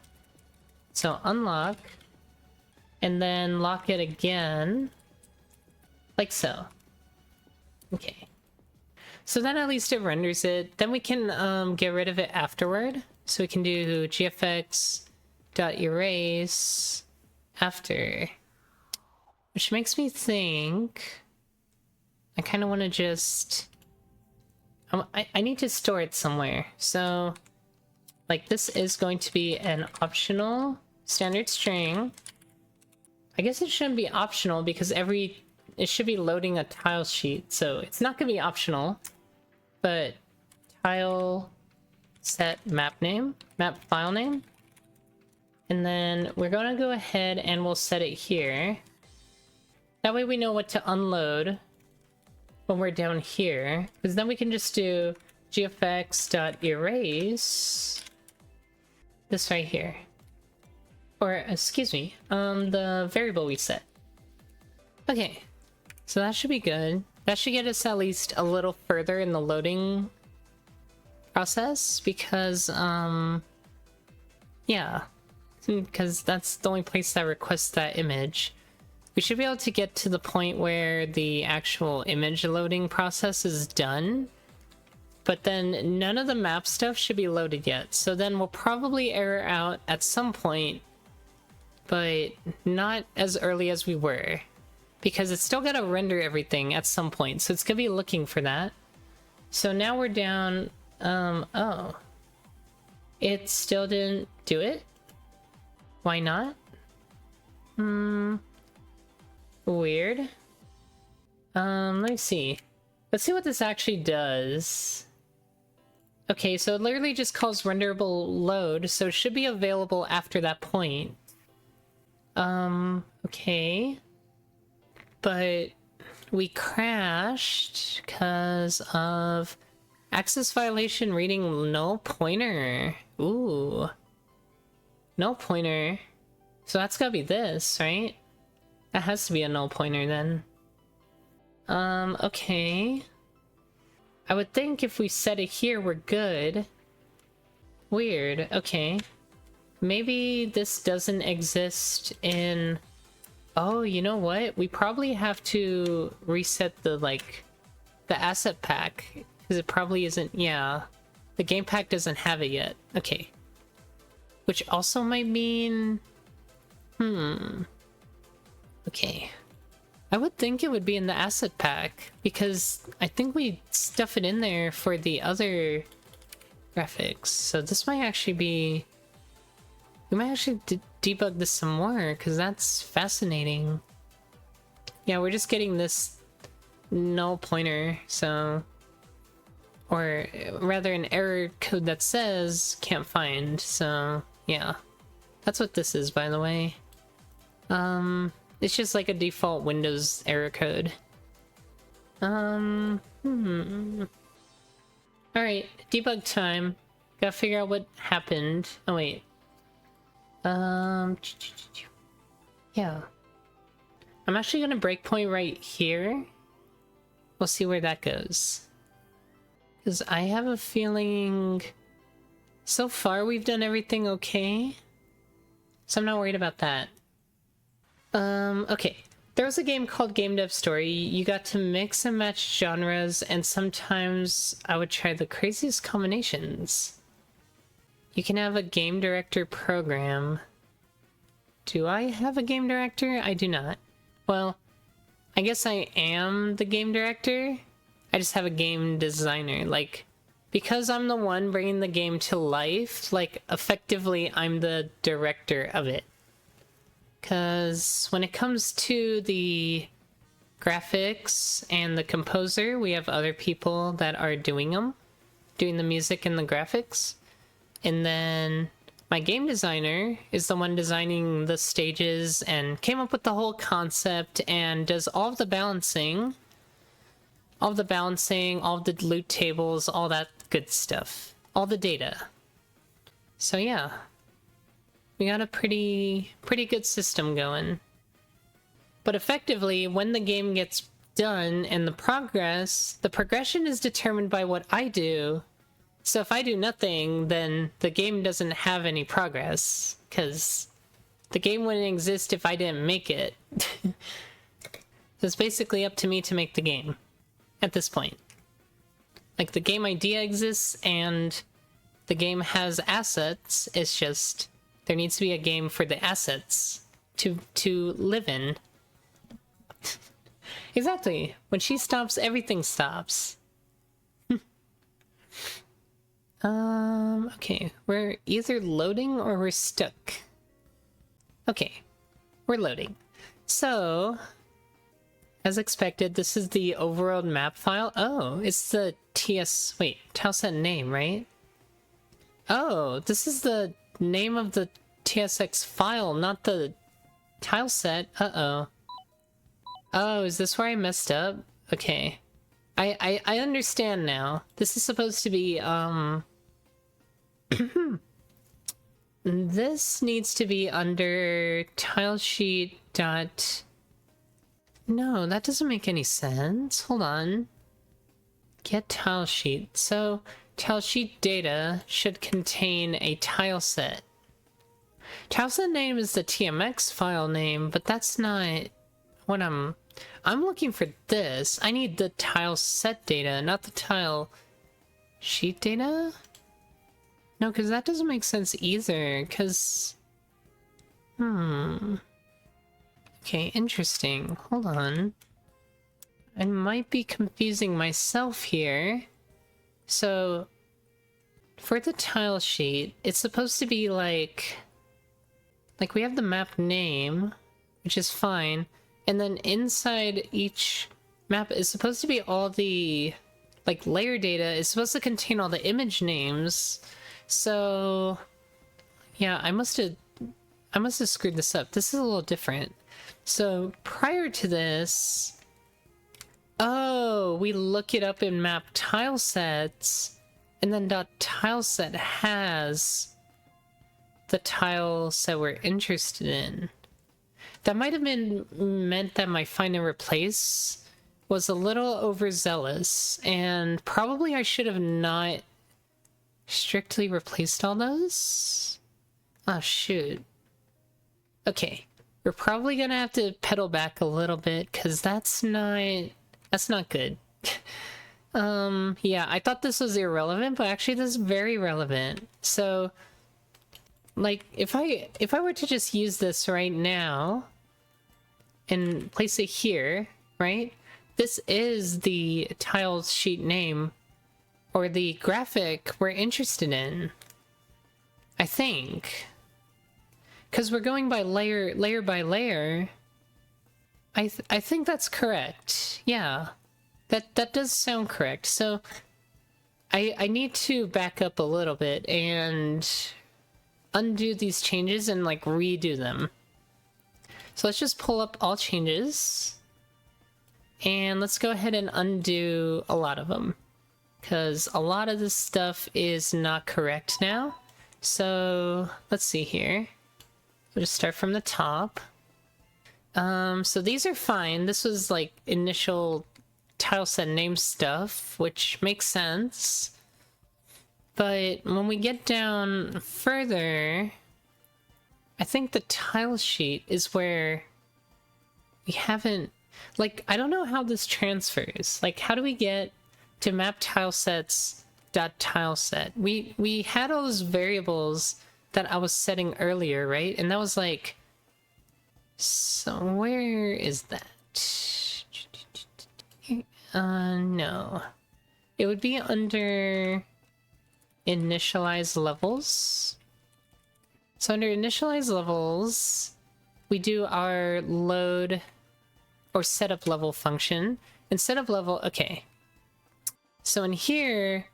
So unlock. And then lock it again. Like so. Okay. So then at least it renders it. Then we can get rid of it afterward. So we can do gfx.erase after. Which makes me think... I kind of want to just... I need to store it somewhere. So, like, this is going to be an optional standard string. I guess it shouldn't be optional because it should be loading a tile sheet, so it's not going to be optional. But tile set map name, map file name. And then we're going to go ahead and we'll set it here. That way we know what to unload when we're down here. Because then we can just do gfx.erase this right here. Or, excuse me, the variable we set. Okay. So that should be good. That should get us at least a little further in the loading process because, yeah, because that's the only place that requests that image. We should be able to get to the point where the actual image loading process is done, but then none of the map stuff should be loaded yet. So then we'll probably error out at some point, but not as early as we were, because it's still gotta render everything at some point. So it's gonna be looking for that. So now we're down, oh. It still didn't do it? Why not? Weird. Let me see. Let's see what this actually does. Okay, so it literally just calls renderable load, so it should be available after that point. Okay. But we crashed because of access violation reading null pointer. Ooh. Null pointer. So that's gotta be this, right? That has to be a null pointer then. Okay. I would think if we set it here, we're good. Weird, okay. Maybe this doesn't exist in... Oh, you know what? We probably have to reset the, like, the asset pack. Because it probably isn't... Yeah. The game pack doesn't have it yet. Okay. Which also might mean... Okay. I would think it would be in the asset pack, because I think we stuff it in there for the other graphics. So this might actually be... We might actually debug this some more, because that's fascinating. Yeah, we're just getting this null pointer, so... Or rather an error code that says can't find, so yeah. That's what this is, by the way. It's just like a default Windows error code. Alright, debug time. Gotta figure out what happened. Oh wait. Yeah. I'm actually gonna breakpoint right here. We'll see where that goes. Because I have a feeling... So far we've done everything okay. So I'm not worried about that. Okay. There was a game called Game Dev Story. You got to mix and match genres, and sometimes I would try the craziest combinations. You can have a game director program. Do I have a game director? I do not. Well, I guess I am the game director. I just have a game designer. Like, because I'm the one bringing the game to life, like, effectively, I'm the director of it. Because when it comes to the graphics and the composer, we have other people that are doing them, doing the music and the graphics. And then my game designer is the one designing the stages and came up with the whole concept and does all of the balancing, all of the loot tables, all that good stuff, all the data. So yeah. We got a pretty good system going. But effectively, when the game gets done and the progression is determined by what I do. So if I do nothing, then the game doesn't have any progress, because the game wouldn't exist if I didn't make it. So it's basically up to me to make the game at this point. Like, the game idea exists and the game has assets, it's just... There needs to be a game for the assets to live in. Exactly. When she stops, everything stops. Okay. We're either loading or we're stuck. Okay. We're loading. So, as expected, this is the overworld map file. Oh, it's the TS... Wait, tileset name, right? Oh, this is the name of the TSX file, not the tileset. Uh-oh. Oh, is this where I messed up? Okay. I understand now. This is supposed to be, This needs to be under tilesheet dot... No, that doesn't make any sense. Hold on. Get tilesheet. So, tile sheet data should contain a tile set. Tile set name is the TMX file name, but that's not what I'm looking for this. I need the tile set data, not the tile sheet data? No, because that doesn't make sense either, because... Okay, interesting. Hold on. I might be confusing myself here. So, for the tile sheet, it's supposed to be like we have the map name, which is fine, and then inside each map is supposed to be all the, like, layer data is supposed to contain all the image names. So, yeah, I must have screwed this up. This is a little different. So, prior to this... Oh, we look it up in map tile sets, and then .tileset has the tile set we're interested in. That might have been meant that my find and replace was a little overzealous, and probably I should have not strictly replaced all those. Oh, shoot. Okay, we're probably gonna have to pedal back a little bit, because that's not good. Yeah, I thought this was irrelevant, but actually this is very relevant. So, like, if I were to just use this right now and place it here, right? This is the tile sheet name or the graphic we're interested in, I think. Because we're going by layer by layer. I think that's correct. Yeah. That does sound correct. So I need to back up a little bit and undo these changes and like redo them. So let's just pull up all changes and let's go ahead and undo a lot of them, because a lot of this stuff is not correct now. So let's see here. We'll just start from the top. So these are fine. This was like initial tile set name stuff, which makes sense. But when we get down further, I think the tile sheet is where we haven't, like, I don't know how this transfers. Like, how do we get to map tile sets dot tile set? We had all those variables that I was setting earlier, right? And that was like, so where is that? No. It would be under initialize levels. So under initialize levels, we do our load or setup level function. And setup level, okay. So in here,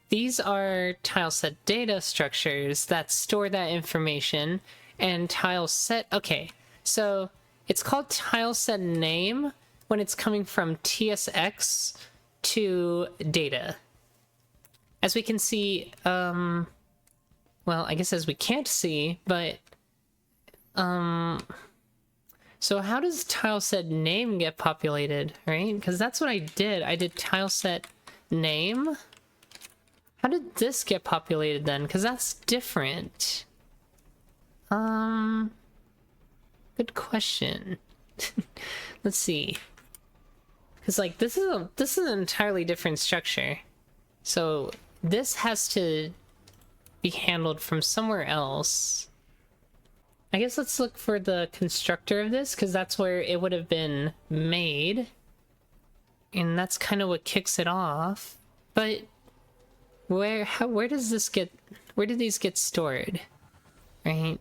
these are tile set data structures that store that information, and tile set, okay. So it's called tile set name when it's coming from TSX to data. As we can see, well, I guess as we can't see, but, so how does tile set name get populated, right? Because that's what I did. I did tile set name. How did this get populated then? Because that's different. Good question. Let's see. Because like this is an entirely different structure. So this has to be handled from somewhere else. I guess let's look for the constructor of this, because that's where it would have been made. And that's kind of what kicks it off. But where does this get, where do these get stored? Right?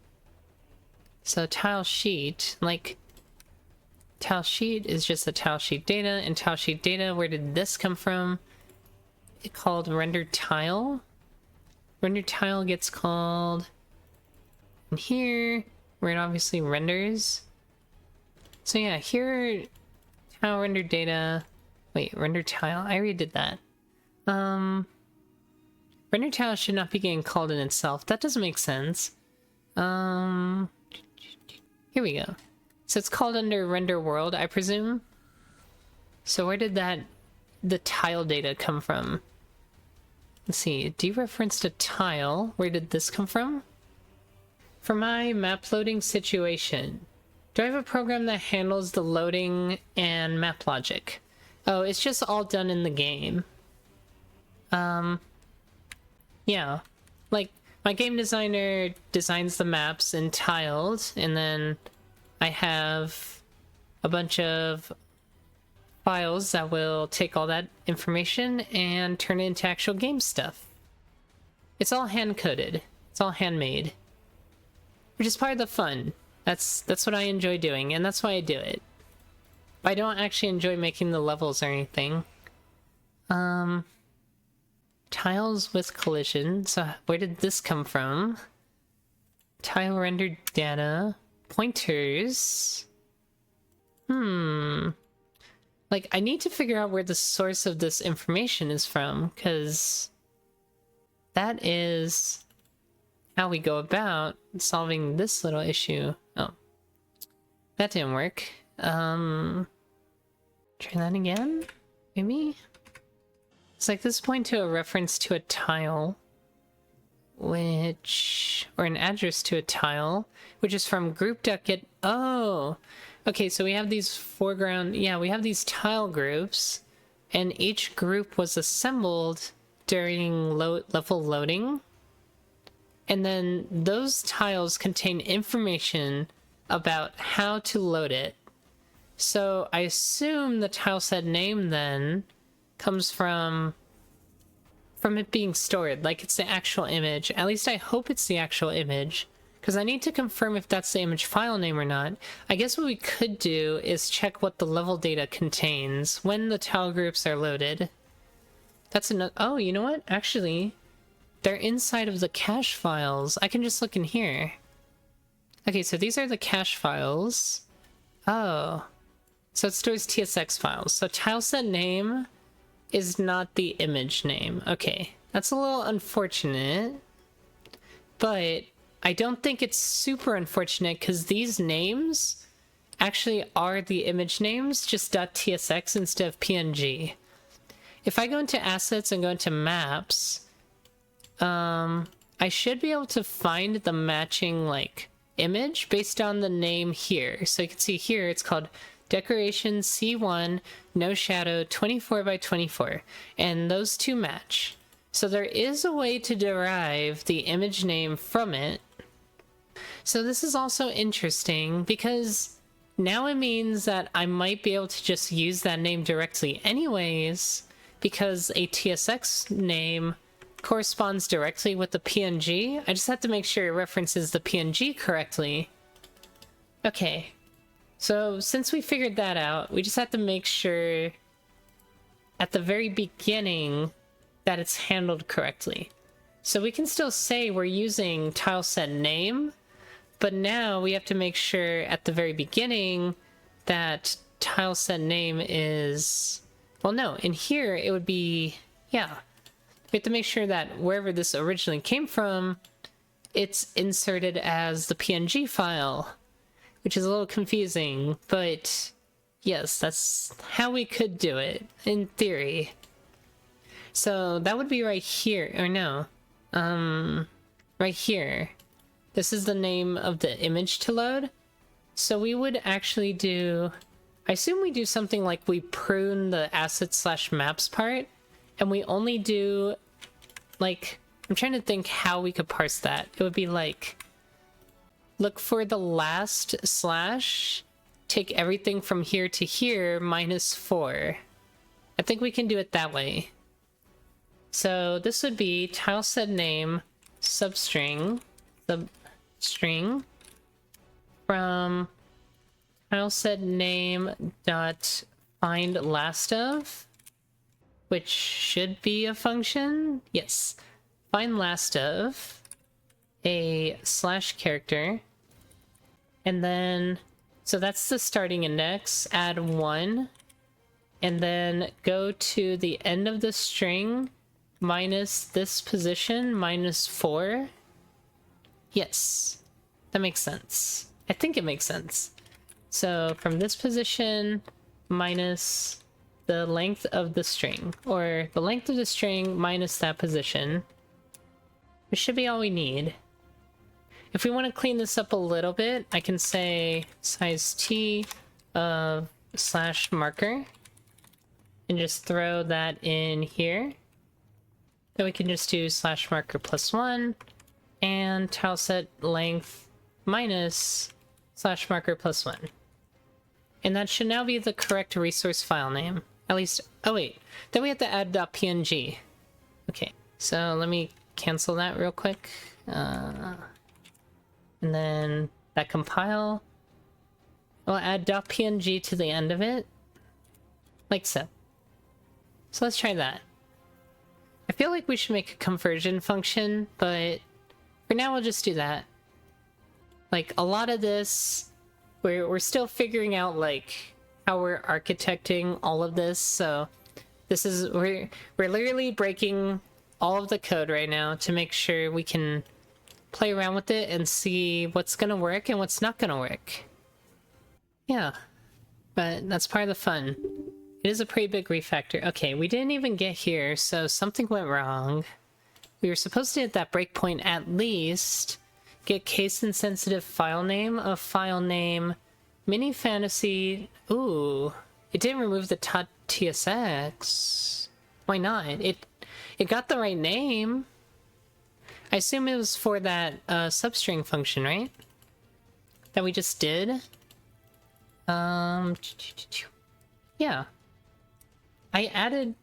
So tile sheet, like, tile sheet is just the tile sheet data, and tile sheet data, where did this come from? It called rendered tile. Rendered tile gets called in here, where it obviously renders. So yeah, here, tile rendered data. Wait, rendered tile, I already did that. Rendered tile should not be getting called in itself. That doesn't make sense. Here we go. So it's called under render world, I presume. So where did the tile data come from? Let's see, dereferenced a tile. Where did this come from? For my map loading situation, do I have a program that handles the loading and map logic? Oh, it's just all done in the game. Yeah. Like, my game designer designs the maps in tiled, and then I have a bunch of files that will take all that information and turn it into actual game stuff. It's all hand-coded. It's all handmade. Which is part of the fun. That's what I enjoy doing, and that's why I do it. I don't actually enjoy making the levels or anything. Tiles with collision. So where did this come from? Tile rendered data. Pointers. Like, I need to figure out where the source of this information is from, because that is how we go about solving this little issue. Oh. That didn't work. Try that again? Maybe? It's like this point to a reference to a tile, which... or an address to a tile, which is from group.get... Oh! Okay, so we have these foreground... Yeah, we have these tile groups, and each group was assembled during level loading, and then those tiles contain information about how to load it. So I assume the tile set name then comes from it being stored, like it's the actual image. At least I hope it's the actual image, because I need to confirm if that's the image file name or not. I guess what we could do is check what the level data contains when the tile groups are loaded. That's another... Oh, you know what? Actually, they're inside of the cache files. I can just look in here. Okay, so these are the cache files. Oh. So it stores TSX files. So tileset name is not the image name. Okay, that's a little unfortunate, but I don't think it's super unfortunate because these names actually are the image names, just .tsx instead of PNG. If I go into assets and go into maps, I should be able to find the matching like image based on the name here. So you can see here it's called Decoration C1 No Shadow 24 by 24, and those two match. So there is a way to derive the image name from it. So this is also interesting because now it means that I might be able to just use that name directly anyways, because a TSX name corresponds directly with the PNG. I just have to make sure it references the PNG correctly. Okay. So, since we figured that out, we just have to make sure at the very beginning that it's handled correctly. So we can still say we're using tileset name, but now we have to make sure at the very beginning that tileset name is... Well, no, in here it would be... Yeah. We have to make sure that wherever this originally came from, it's inserted as the PNG file, which is a little confusing, but yes, that's how we could do it, in theory. So that would be right here, or no, right here. This is the name of the image to load. So we would actually do, I assume we do something like we prune the assets/maps part, and we only do, like, I'm trying to think how we could parse that. It would be like, look for the last slash, take everything from here to here, -4. I think we can do it that way. So this would be tileset name substring from tileset name dot find last of, which should be a function. Yes, find last of a slash character, and then so that's the starting index. Add 1, and then go to the end of the string minus this position -4. Yes, that makes sense. I think it makes sense. So from this position minus the length of the string, or the length of the string minus that position. This should be all we need. If we want to clean this up a little bit, I can say size t of slash marker and just throw that in here. Then we can just do slash marker +1 and tile set length minus slash marker +1. And that should now be the correct resource file name. At least, oh wait, then we have to add .png. Okay, so let me cancel that real quick. And then that compile. We'll add .png to the end of it. Like so. So let's try that. I feel like we should make a conversion function, but for now we'll just do that. Like, a lot of this, we're still figuring out, like, how we're architecting all of this, so this is, we're literally breaking all of the code right now to make sure we can play around with it and see what's gonna work and what's not gonna work. Yeah, but that's part of the fun. It is a pretty big refactor. Okay, we didn't even get here, so something went wrong. We were supposed to hit that breakpoint at least. Get case-insensitive file name of file name mini fantasy. Ooh, it didn't remove the .tsx. Why not? It got the right name. I assume it was for that substring function, right? That we just did. Yeah. I added...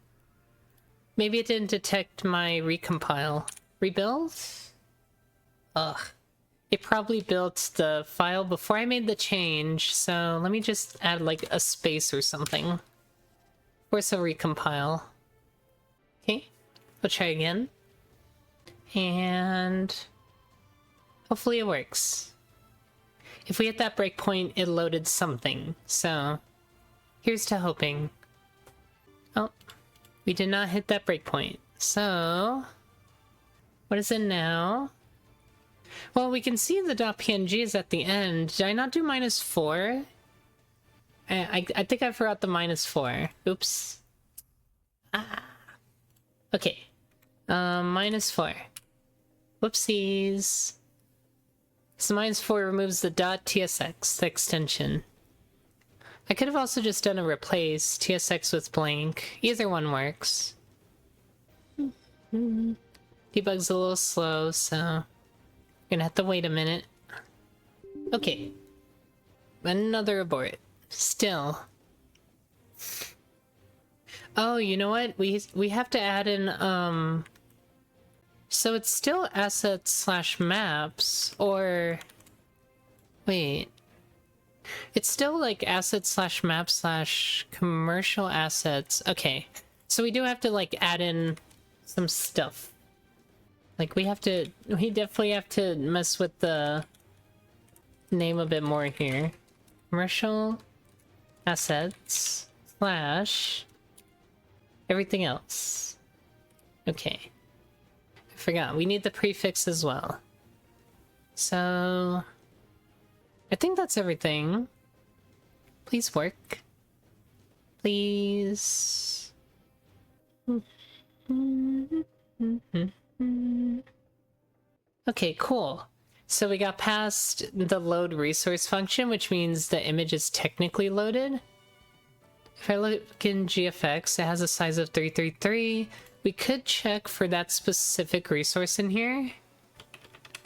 Maybe it didn't detect my recompile. Rebuild? Ugh. It probably built the file before I made the change, so let me just add like a space or something. Force a recompile. Okay, we'll try again. And hopefully it works. If we hit that breakpoint, it loaded something, so here's to hoping. Oh, we did not hit that breakpoint. So, what is it now? Well, we can see the .png is at the end. Did I not do -4? I think I forgot the -4. Oops. Ah. Okay. -4. Whoopsies. So -4 removes the .tsx, the extension. I could have also just done a replace tsx with blank. Either one works. Debug's a little slow, so gonna have to wait a minute. Okay. Another abort. Still. Oh, you know what? We have to add in, so it's still assets/maps, or... Wait. It's still like assets/maps/commercial assets. Okay. So we do have to like add in some stuff. Like we definitely have to mess with the name a bit more here. Commercial assets / everything else. Okay. I forgot, we need the prefix as well. So I think that's everything. Please work. Please. Okay, cool. So we got past the load resource function, which means the image is technically loaded. If I look in GFX, it has a size of 333. We could check for that specific resource in here.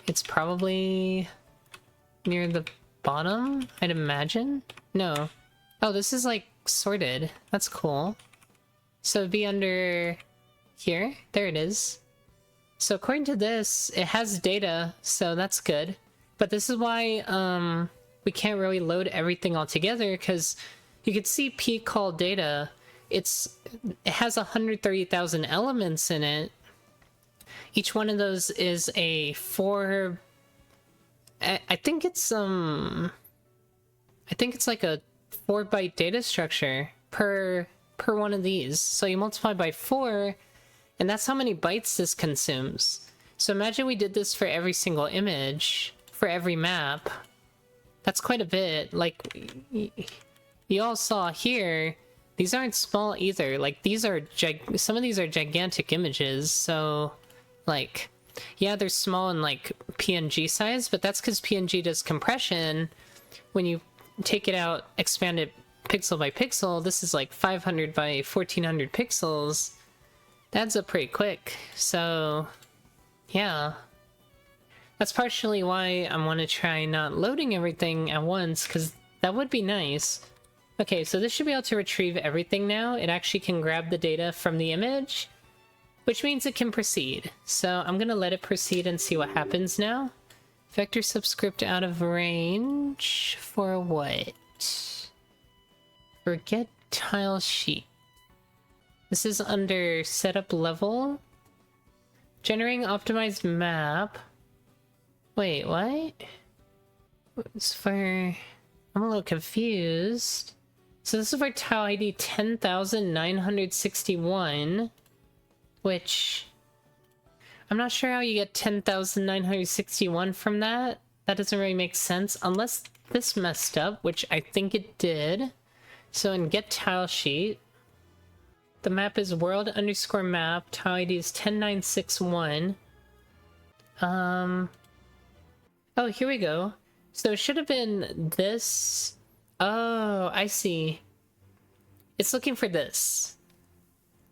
It's probably near the bottom, I'd imagine? No. Oh, this is like sorted. That's cool. So it'd be under here. There it is. So according to this, it has data, so that's good. But this is why we can't really load everything all together, because you could see p call data. It has 130,000 elements in it. Each one of those is a 4... I think it's like a 4-byte data structure per one of these. So you multiply by 4, and that's how many bytes this consumes. So imagine we did this for every single image, for every map. That's quite a bit. Like, you all saw here, These aren't small either. Like, these are some of these are gigantic images, so, like, yeah, they're small in, like, PNG size, but that's because PNG does compression. When you take it out, expand it pixel by pixel, this is like 500 by 1400 pixels. That adds up pretty quick, so, yeah. That's partially why I want to try not loading everything at once, because that would be nice. Okay, so this should be able to retrieve everything now. It actually can grab the data from the image, which means it can proceed. So I'm gonna let it proceed and see what happens now. Vector subscript out of range for what? Forget tile sheet. This is under setup level. Generating optimized map. Wait, what? It's for... I'm a little confused. So this is for tile ID 10,961, which... I'm not sure how you get 10,961 from that. That doesn't really make sense, unless this messed up, which I think it did. So in get tile sheet, the map is world underscore map, tile ID is 10961. Oh, here we go. So it should have been this. Oh, I see. It's looking for this.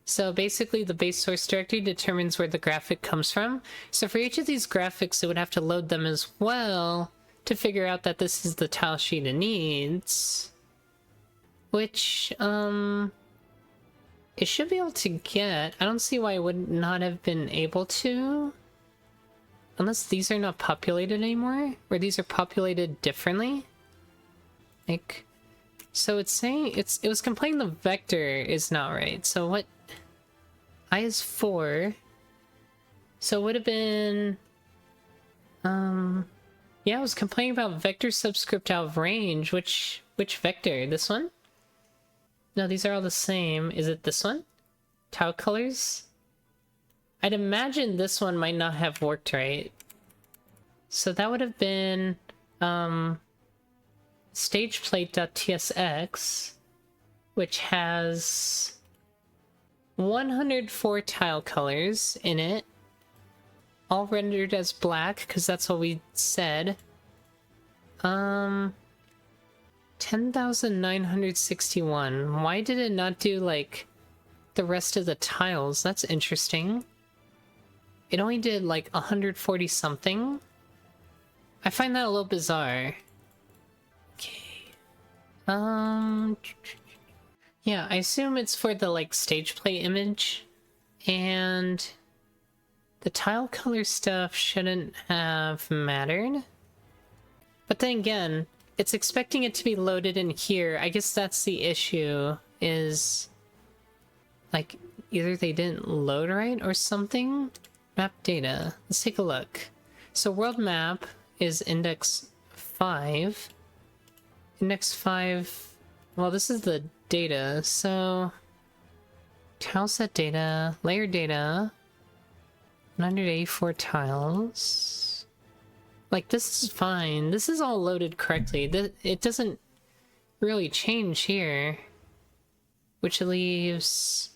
So basically the base source directory determines where the graphic comes from. So for each of these graphics, it would have to load them as well to figure out that this is the tile sheet it needs. Which, it should be able to get. I don't see why it would not have been able to. Unless these are not populated anymore, or these are populated differently. Like, so it's saying it was complaining the vector is not right. So what? I is 4. So it would have been, yeah, it was complaining about vector subscript out of range. Which vector? This one? No, these are all the same. Is it this one? Tile colors? I'd imagine this one might not have worked right. So that would have been stageplate.tsx, which has 104 tile colors in it, all rendered as black, because that's what we said. 10,961. Why did it not do, like, the rest of the tiles? That's interesting. It only did, like, 140 something. I find that a little bizarre. Okay. Yeah, I assume it's for the, like, stage play image. And the tile color stuff shouldn't have mattered. But then again, it's expecting it to be loaded in here. I guess that's the issue, is... like, either they didn't load right or something? Map data. Let's take a look. So world map is index 5. Index 5... well, this is the data, so... tile set data, layer data... 984 tiles... like, this is fine. This is all loaded correctly. It doesn't really change here. Which leaves...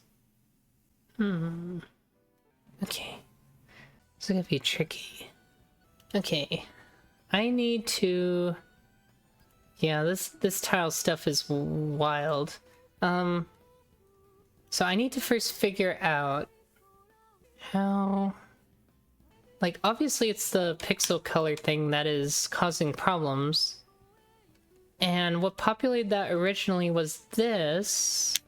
okay. This is gonna be tricky. Okay. I need to... yeah, this tile stuff is wild. So I need to first figure out how... like, obviously it's the pixel color thing that is causing problems. And what populated that originally was this.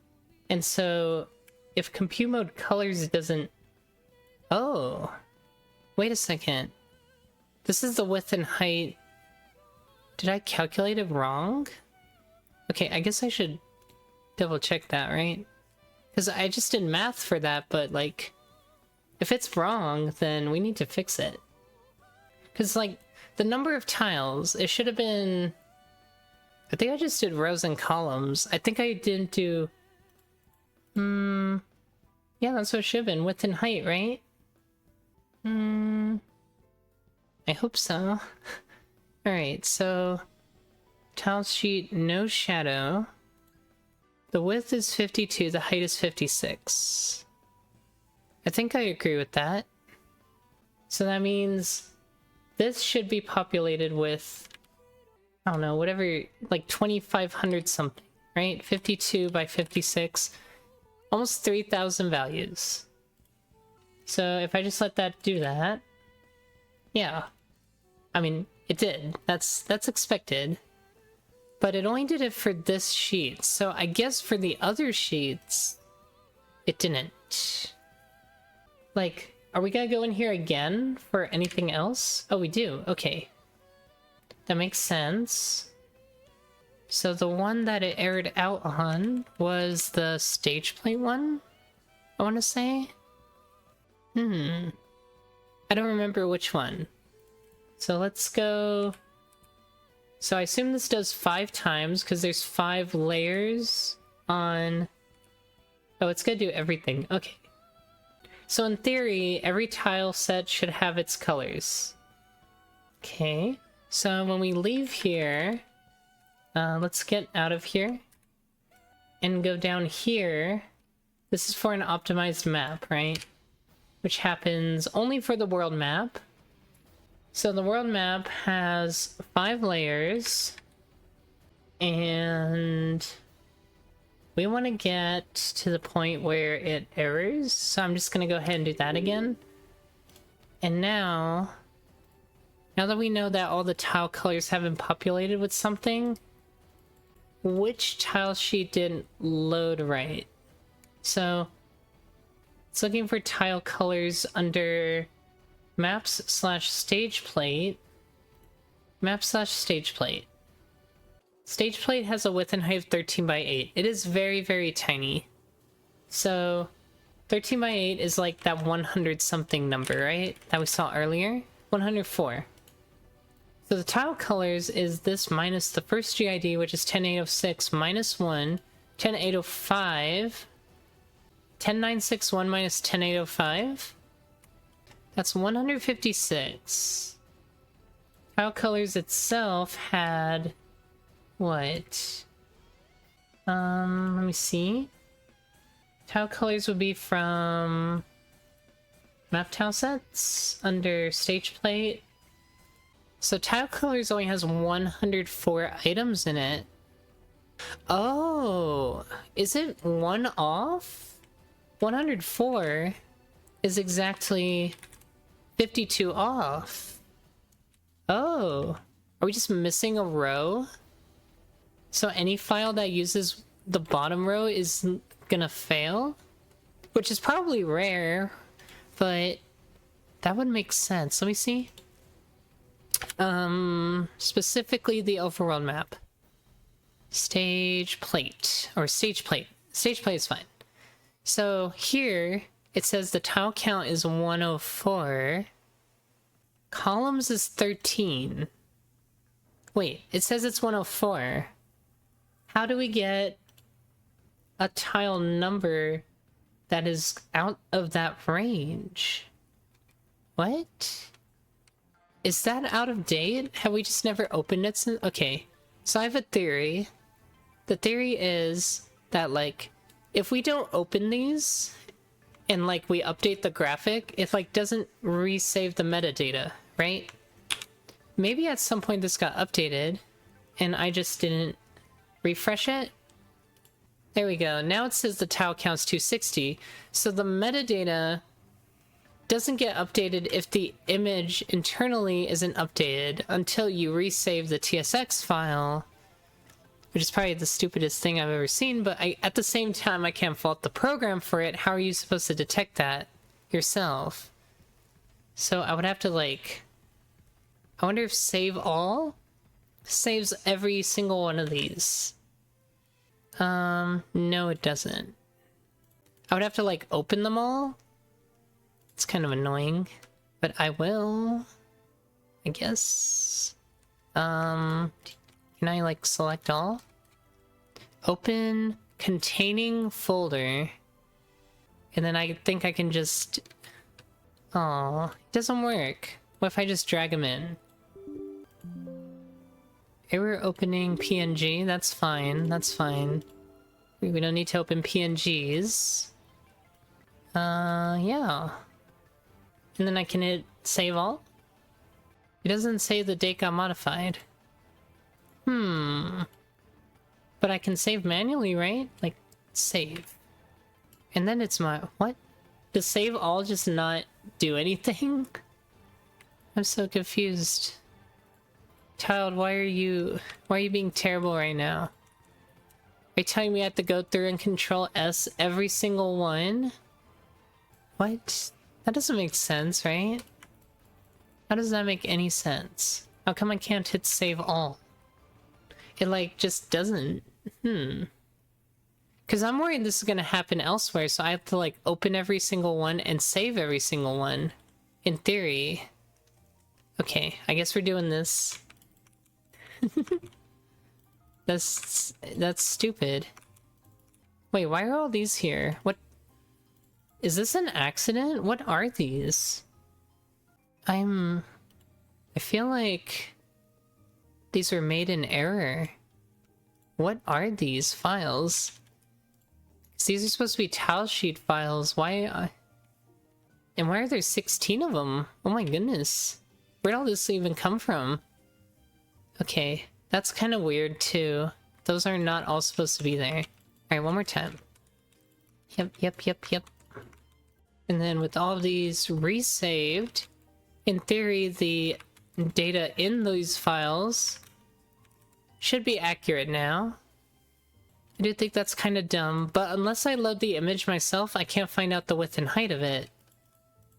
And so, if compute mode colors doesn't... oh! Wait a second. This is the width and height. Did I calculate it wrong? Okay, I guess I should double check that, right? Because I just did math for that, but like... if it's wrong, then we need to fix it. Because, like, the number of tiles, it should have been... I think I just did rows and columns. I think I didn't do... yeah, that's what it should have been. Width and height, right? I hope so. Alright, so... tile sheet, no shadow. The width is 52, the height is 56. I think I agree with that. So that means this should be populated with, I don't know, whatever, like 2,500 something, right? 52 by 56, almost 3,000 values. So if I just let that do that, yeah. I mean, it did. That's expected. But it only did it for this sheet, so I guess for the other sheets, it didn't. Like, are we gonna go in here again for anything else? Oh, we do. Okay. That makes sense. So the one that it aired out on was the stage plate one, I want to say? I don't remember which one. So let's go... So I assume this does 5 times, because there's 5 layers on... Oh, it's gonna do everything. Okay. So in theory, every tile set should have its colors. Okay. So when we leave here... let's get out of here. And go down here. This is for an optimized map, right? Which happens only for the world map. So the world map has 5 layers, and we want to get to the point where it errors, so I'm just going to go ahead and do that again. And now that we know that all the tile colors have been populated with something, which tile sheet didn't load right? So it's looking for tile colors under maps/stage plate. Map/stage plate. Stage plate has a width and height of 13 by 8. It is very, very tiny. So 13 by 8 is like that 100 something number, right? That we saw earlier? 104. So the tile colors is this minus the first GID, which is 10806 minus 1, 10805, 10961 minus 10805. That's 156. Tile colors itself had... what? Let me see. Tile colors would be from... map tile sets under stage plate. So tile colors only has 104 items in it. Oh! Is it 1 off? 104 is exactly... 52 off. Oh. Are we just missing a row? So any file that uses the bottom row is gonna fail? Which is probably rare, but that would make sense. Let me see. Specifically the overworld map. Stage plate. Or stage plate. Stage plate is fine. So here... it says the tile count is 104. Columns is 13. Wait, it says it's 104. How do we get a tile number that is out of that range? What? Is that out of date? Have we just never opened it since? Okay, so I have a theory. The theory is that, like, if we don't open these... and like we update the graphic, it like doesn't resave the metadata, right? Maybe at some point this got updated and I just didn't refresh it. There we go. Now it says the tile count's 260. So the metadata doesn't get updated if the image internally isn't updated until you resave the TSX file, which is probably the stupidest thing I've ever seen, but at the same time, I can't fault the program for it. How are you supposed to detect that yourself? So I would have to, like... I wonder if save all saves every single one of these. No, it doesn't. I would have to, like, open them all. It's kind of annoying, but I will, I guess. Can I, like, select all? Open containing folder. And then I think I can just... Aw, it doesn't work. What if I just drag them in? Error opening PNG, that's fine, that's fine. We don't need to open PNGs. Yeah. And then I can hit save all. It doesn't say the date got modified. But I can save manually, right? Like, save. And then it's my... What? Does save all just not do anything? I'm so confused. Child, why are you being terrible right now? Are you telling me I have to go through and control S every single one? What? That doesn't make sense, right? How does that make any sense? How come I can't hit save all? It like just doesn't. Because I'm worried this is gonna happen elsewhere, so I have to like open every single one and save every single one. In theory. Okay, I guess we're doing this. That's stupid. Wait, why are all these here? What? Is this an accident? What are these? I feel like these were made in error. What are these files? 'Cause these are supposed to be tile sheet files. Why? And why are there 16 of them? Oh my goodness. Where'd all this even come from? Okay, that's kind of weird too. Those are not all supposed to be there. Alright, one more time. Yep. And then with all of these resaved, in theory, the data in these files should be accurate now. I do think that's kind of dumb, but unless I load the image myself, I can't find out the width and height of it.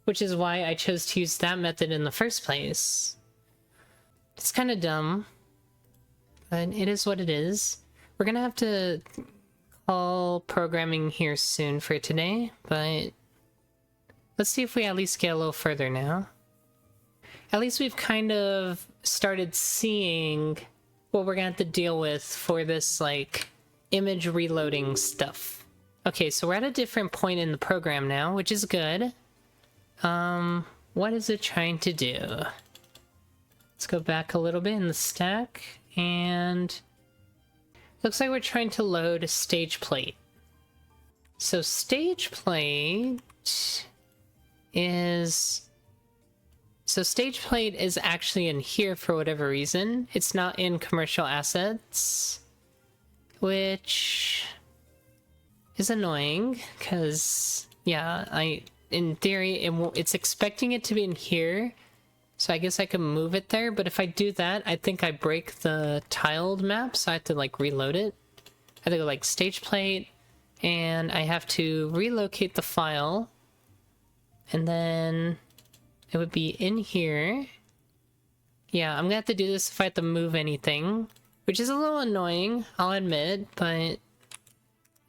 Which is why I chose to use that method in the first place. It's kind of dumb, but it is what it is. We're gonna have to call programming here soon for today, but let's see if we at least get a little further now. At least we've kind of started seeing what we're gonna have to deal with for this, like, image reloading stuff. Okay, so we're at a different point in the program now, which is good. What is it trying to do? Let's go back a little bit in the stack, and looks like we're trying to load a stage plate. So stage plate is... So stage plate is actually in here for whatever reason. It's not in commercial assets, which is annoying, because, yeah, in theory, it's expecting it to be in here, so I guess I can move it there, but if I do that, I think I break the tiled map, so I have to, like, reload it. I have to go, like, stage plate, and I have to relocate the file, and then it would be in here. Yeah, I'm gonna have to do this if I have to move anything, which is a little annoying, I'll admit, but it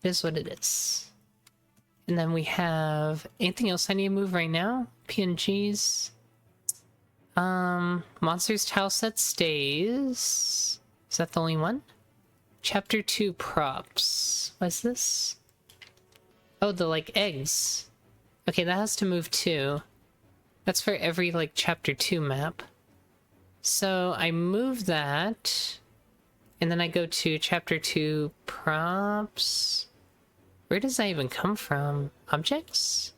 is what it is. And then we have anything else I need to move right now? PNGs. Monsters tile set stays. Is that the only one? Chapter 2 props. What is this? Oh, the, like, eggs. Okay, that has to move too. That's for every, like, chapter 2 map. So I move that, and then I go to chapter 2 props. Where does that even come from? Objects?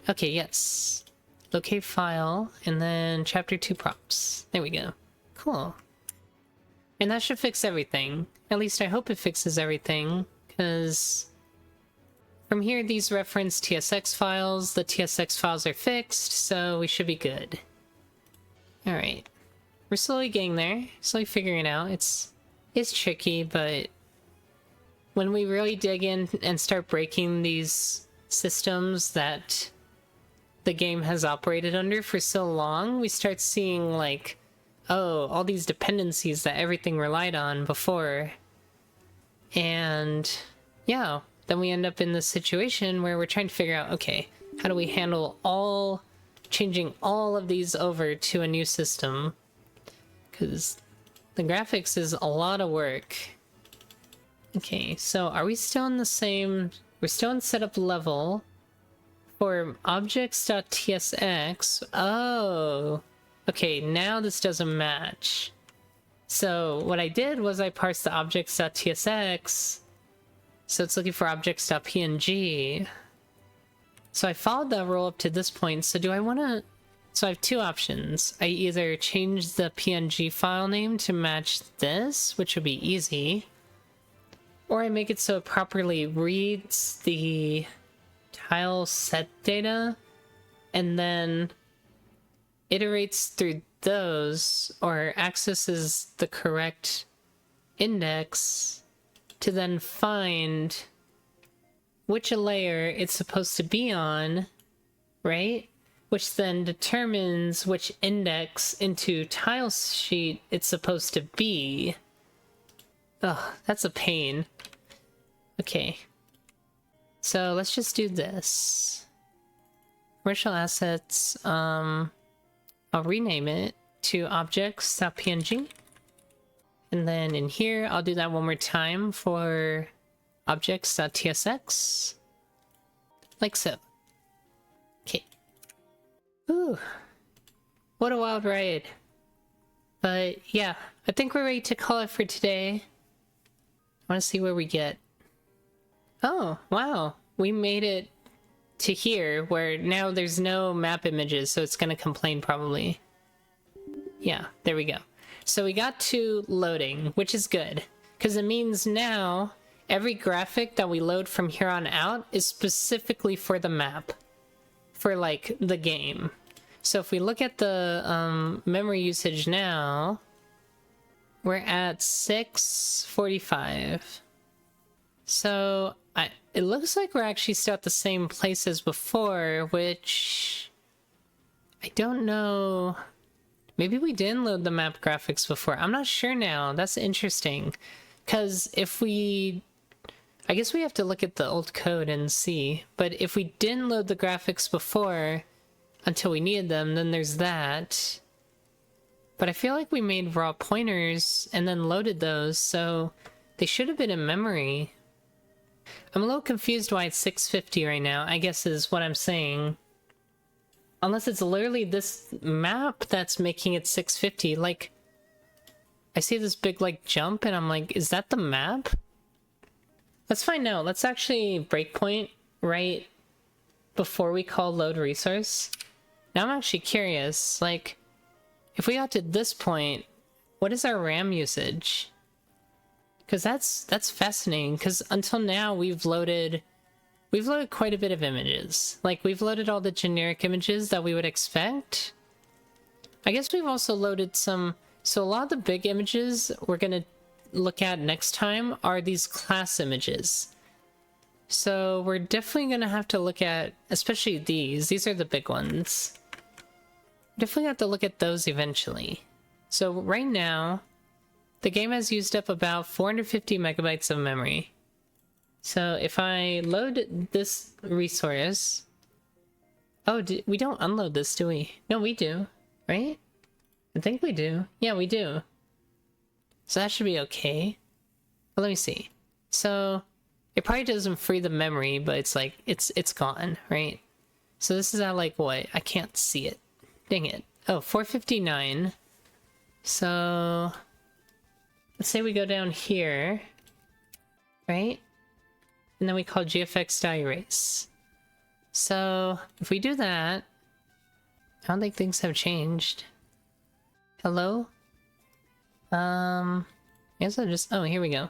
Okay, yes. Locate file, and then chapter 2 props. There we go. Cool. And that should fix everything. At least I hope it fixes everything, because from here these reference TSX files. The TSX files are fixed, so we should be good. Alright. We're slowly getting there. Slowly figuring it out. It's tricky, but when we really dig in and start breaking these systems that the game has operated under for so long, we start seeing, like, oh, all these dependencies that everything relied on before. And yeah, then we end up in this situation where we're trying to figure out, okay, how do we handle changing all of these over to a new system? Because the graphics is a lot of work. Okay, so are we still in the same... We're still in setup level for objects.tsx. Oh, okay, now this doesn't match. So what I did was I parsed the objects.tsx, So it's looking for objects.png. So I followed that rule up to this point. So do I want to... So I have two options. I either change the PNG file name to match this, which would be easy, or I make it so it properly reads the tile set data and then iterates through those, or accesses the correct index to then find which layer it's supposed to be on, right? Which then determines which index into tile sheet it's supposed to be. Ugh, that's a pain. Okay. So let's just do this. Commercial assets, I'll rename it to objects.png. And then in here, I'll do that one more time for objects.tsx. Like so. Okay. Ooh. What a wild ride. But yeah, I think we're ready to call it for today. I want to see where we get. Oh, wow. We made it to here, where now there's no map images, so it's gonna complain probably. Yeah, there we go. So we got to loading, which is good, because it means now every graphic that we load from here on out is specifically for the map, for like the game. So if we look at the memory usage now, we're at 645. So it looks like we're actually still at the same place as before, which I don't know. Maybe we didn't load the map graphics before. I'm not sure now. That's interesting. Because if we... I guess we have to look at the old code and see. But if we didn't load the graphics before until we needed them, then there's that. But I feel like we made raw pointers and then loaded those, so they should have been in memory. I'm a little confused why it's 650 right now, I guess is what I'm saying. Unless it's literally this map that's making it 650. Like, I see this big, like, jump, and I'm like, is that the map? Let's find out. Let's actually breakpoint right before we call load resource. Now I'm actually curious, like, if we got to this point, what is our RAM usage? Because that's fascinating, because until now we've loaded quite a bit of images. Like, we've loaded all the generic images that we would expect. I guess we've also loaded some... So a lot of the big images we're going to look at next time are these class images. So we're definitely going to have to look at, especially these. These are the big ones. Definitely have to look at those eventually. So right now, the game has used up about 450 megabytes of memory. So if I load this resource... Oh, we don't unload this, do we? No, we do, right? I think we do. Yeah, we do. So that should be okay. But let me see. So it probably doesn't free the memory, but it's like, it's gone, right? So this is at like what? I can't see it. Dang it. Oh, 459. So let's say we go down here, right? And then we call gfx.erase. So if we do that, I don't think things have changed. Hello? I guess I'll just... Oh, here we go.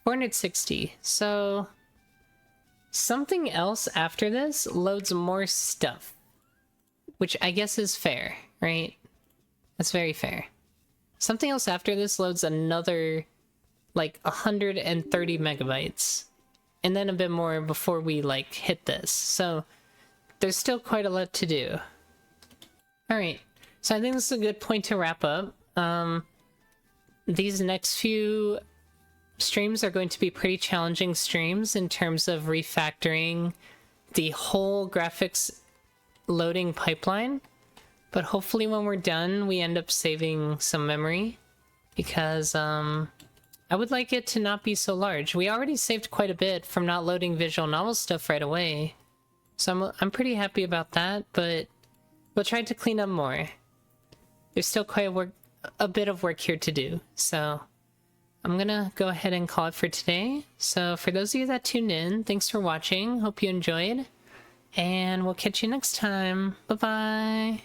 460. So something else after this loads more stuff, which I guess is fair, right? That's very fair. Something else after this loads another, like, 130 megabytes. And then a bit more before we, like, hit this. So there's still quite a lot to do. Alright, so I think this is a good point to wrap up. These next few streams are going to be pretty challenging streams in terms of refactoring the whole graphics loading pipeline. But hopefully when we're done, we end up saving some memory. Because, I would like it to not be so large. We already saved quite a bit from not loading visual novel stuff right away. So I'm pretty happy about that, but we'll try to clean up more. There's still quite a bit of work here to do, so I'm gonna go ahead and call it for today. So for those of you that tuned in, thanks for watching. Hope you enjoyed. And we'll catch you next time. Bye-bye.